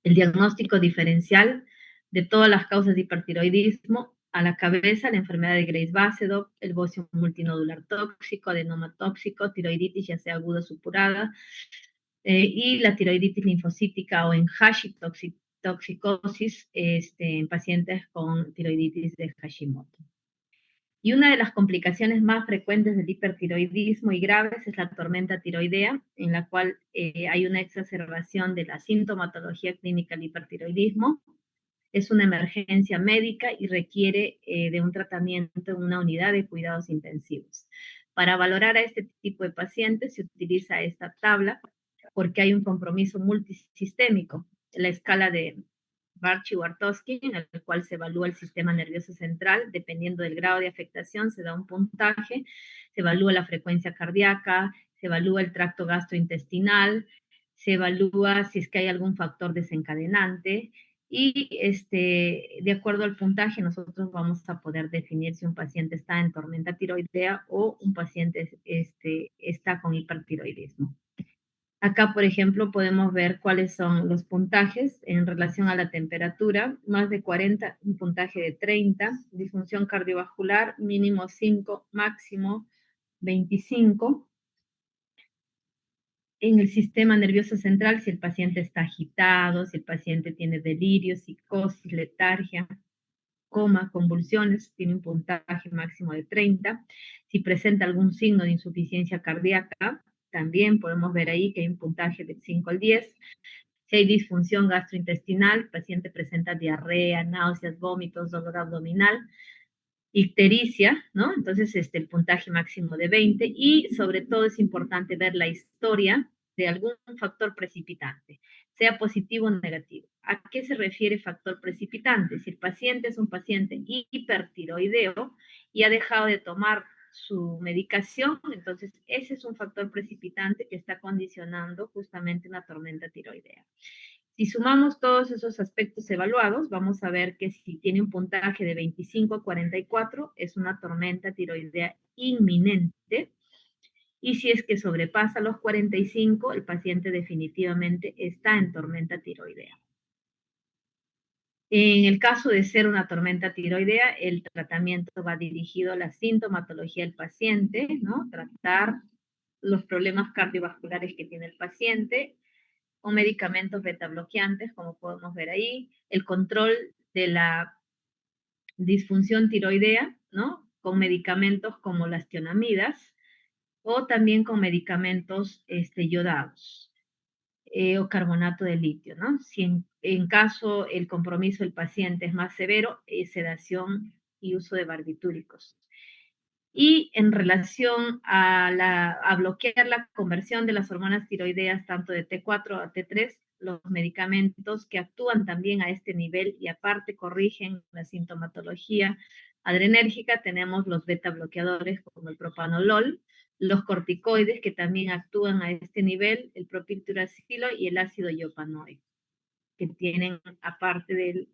El diagnóstico diferencial de todas las causas de hipertiroidismo: a la cabeza, la enfermedad de Graves-Basedow, el bocio multinodular tóxico, adenoma tóxico, tiroiditis ya sea aguda o supurada, y la tiroiditis linfocítica o en Hashimotoxicosis en pacientes con tiroiditis de Hashimoto. Y una de las complicaciones más frecuentes del hipertiroidismo y graves es la tormenta tiroidea, en la cual hay una exacerbación de la sintomatología clínica del hipertiroidismo. Es una emergencia médica y requiere de un tratamiento en una unidad de cuidados intensivos. Para valorar a este tipo de pacientes se utiliza esta tabla porque hay un compromiso multisistémico. La escala de Barchi-Wartowski, en el cual se evalúa el sistema nervioso central. Dependiendo del grado de afectación, se da un puntaje, se evalúa la frecuencia cardíaca, se evalúa el tracto gastrointestinal, se evalúa si es que hay algún factor desencadenante, y de acuerdo al puntaje nosotros vamos a poder definir si un paciente está en tormenta tiroidea o un paciente está con hipertiroidismo. Acá, por ejemplo, podemos ver cuáles son los puntajes en relación a la temperatura. Más de 40, un puntaje de 30. Disfunción cardiovascular, mínimo 5, máximo 25. En el sistema nervioso central, si el paciente está agitado, si el paciente tiene delirio, psicosis, letargia, coma, convulsiones, tiene un puntaje máximo de 30. Si presenta algún signo de insuficiencia cardíaca, también podemos ver ahí que hay un puntaje de 5 al 10. Si hay disfunción gastrointestinal, el paciente presenta diarrea, náuseas, vómitos, dolor abdominal, ictericia, ¿no? Entonces, el puntaje máximo de 20, y sobre todo es importante ver la historia de algún factor precipitante, sea positivo o negativo. ¿A qué se refiere factor precipitante? Si el paciente es un paciente hipertiroideo y ha dejado de tomar su medicación, entonces ese es un factor precipitante que está condicionando justamente una tormenta tiroidea. Si sumamos todos esos aspectos evaluados, vamos a ver que si tiene un puntaje de 25 a 44, es una tormenta tiroidea inminente. Y si es que sobrepasa los 45, el paciente definitivamente está en tormenta tiroidea. En el caso de ser una tormenta tiroidea, el tratamiento va dirigido a la sintomatología del paciente, ¿no? Tratar los problemas cardiovasculares que tiene el paciente, o medicamentos beta bloqueantes, como podemos ver ahí, el control de la disfunción tiroidea, ¿no? Con medicamentos como las tionamidas, o también con medicamentos yodados, o carbonato de litio, ¿no? Si en caso el compromiso del paciente es más severo, sedación y uso de barbitúricos. Y en relación a bloquear la conversión de las hormonas tiroideas, tanto de T4 a T3, los medicamentos que actúan también a este nivel y aparte corrigen la sintomatología adrenérgica, tenemos los beta bloqueadores como el propanolol, los corticoides que también actúan a este nivel, el propiltiuracilo y el ácido iopanoico, que tienen, aparte del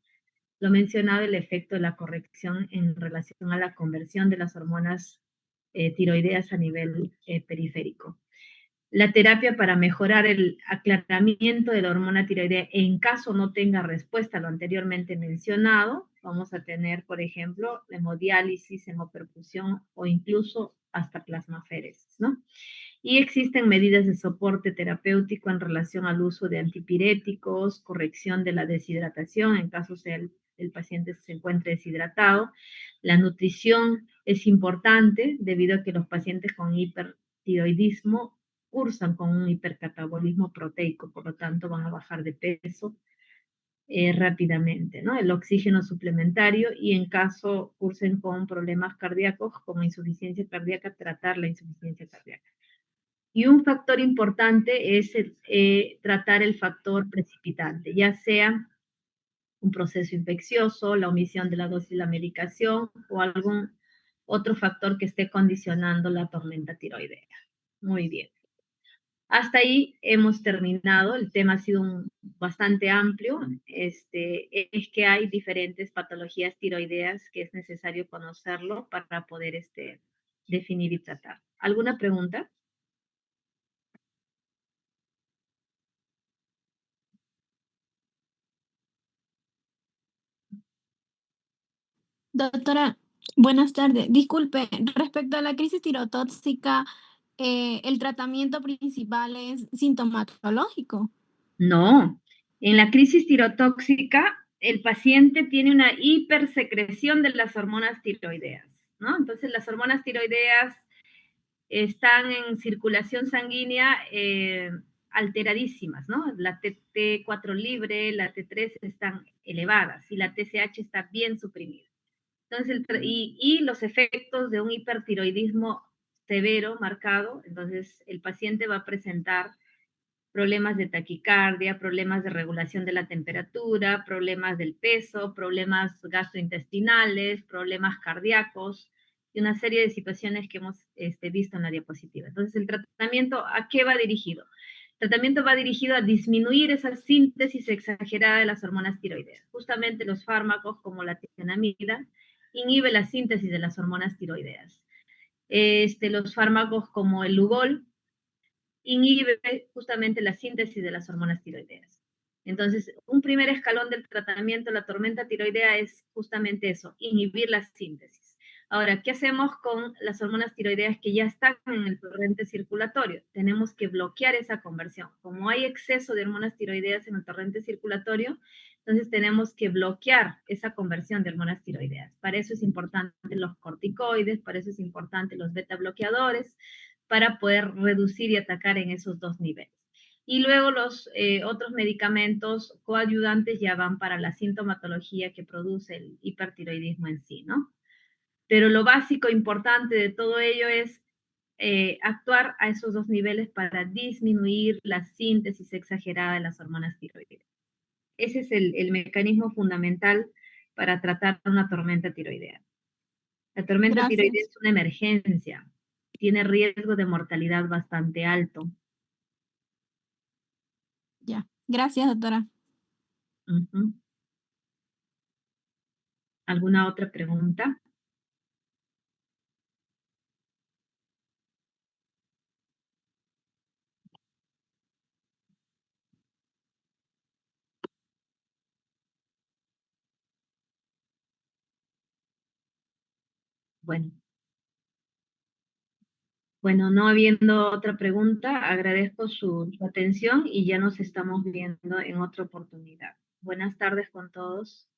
lo mencionado, el efecto de la corrección en relación a la conversión de las hormonas tiroideas a nivel periférico. La terapia para mejorar el aclaramiento de la hormona tiroidea en caso no tenga respuesta a lo anteriormente mencionado, vamos a tener, por ejemplo, hemodiálisis, hemoperfusión o incluso hasta plasmaféresis, ¿no? Y existen medidas de soporte terapéutico en relación al uso de antipiréticos, corrección de la deshidratación en caso sea el paciente se encuentre deshidratado. La nutrición es importante debido a que los pacientes con hipertiroidismo cursan con un hipercatabolismo proteico, por lo tanto van a bajar de peso rápidamente, ¿no? El oxígeno suplementario, y en caso cursen con problemas cardíacos como insuficiencia cardíaca, tratar la insuficiencia cardíaca. Y un factor importante es tratar el factor precipitante, ya sea un proceso infeccioso, la omisión de la dosis de la medicación o algún otro factor que esté condicionando la tormenta tiroidea. Muy bien. Hasta ahí hemos terminado. El tema ha sido bastante amplio. Es que hay diferentes patologías tiroideas que es necesario conocerlo para poder definir y tratar. ¿Alguna pregunta? Doctora, buenas tardes. Disculpe, respecto a la crisis tirotóxica, el tratamiento principal es sintomatológico. No. En la crisis tirotóxica, el paciente tiene una hipersecreción de las hormonas tiroideas, ¿no? Entonces, las hormonas tiroideas están en circulación sanguínea alteradísimas, ¿no? La T4 libre, la T3 están elevadas y la TSH está bien suprimida. Entonces, y los efectos de un hipertiroidismo severo, marcado, entonces el paciente va a presentar problemas de taquicardia, problemas de regulación de la temperatura, problemas del peso, problemas gastrointestinales, problemas cardíacos y una serie de situaciones que hemos visto en la diapositiva. Entonces, el tratamiento, ¿a qué va dirigido? El tratamiento va dirigido a disminuir esa síntesis exagerada de las hormonas tiroideas. Justamente los fármacos como la tianamida inhibe la síntesis de las hormonas tiroideas. Los fármacos como el Lugol inhibe justamente la síntesis de las hormonas tiroideas. Entonces, un primer escalón del tratamiento de la tormenta tiroidea es justamente eso, inhibir la síntesis. Ahora, ¿qué hacemos con las hormonas tiroideas que ya están en el torrente circulatorio? Tenemos que bloquear esa conversión. Como hay exceso de hormonas tiroideas en el torrente circulatorio, entonces tenemos que bloquear esa conversión de hormonas tiroideas. Para eso es importante los corticoides, para eso es importante los beta bloqueadores, para poder reducir y atacar en esos dos niveles. Y luego los otros medicamentos coayudantes ya van para la sintomatología que produce el hipertiroidismo en sí, ¿no? Pero lo básico, importante de todo ello es actuar a esos dos niveles para disminuir la síntesis exagerada de las hormonas tiroideas. Ese es el mecanismo fundamental para tratar una tormenta tiroidea. La tormenta tiroidea Gracias. es una emergencia, tiene riesgo de mortalidad bastante alto. Ya. Gracias, doctora. Ujú. ¿Alguna otra pregunta? Bueno, bueno, no habiendo otra pregunta, agradezco su atención y ya nos estamos viendo en otra oportunidad. Buenas tardes con todos.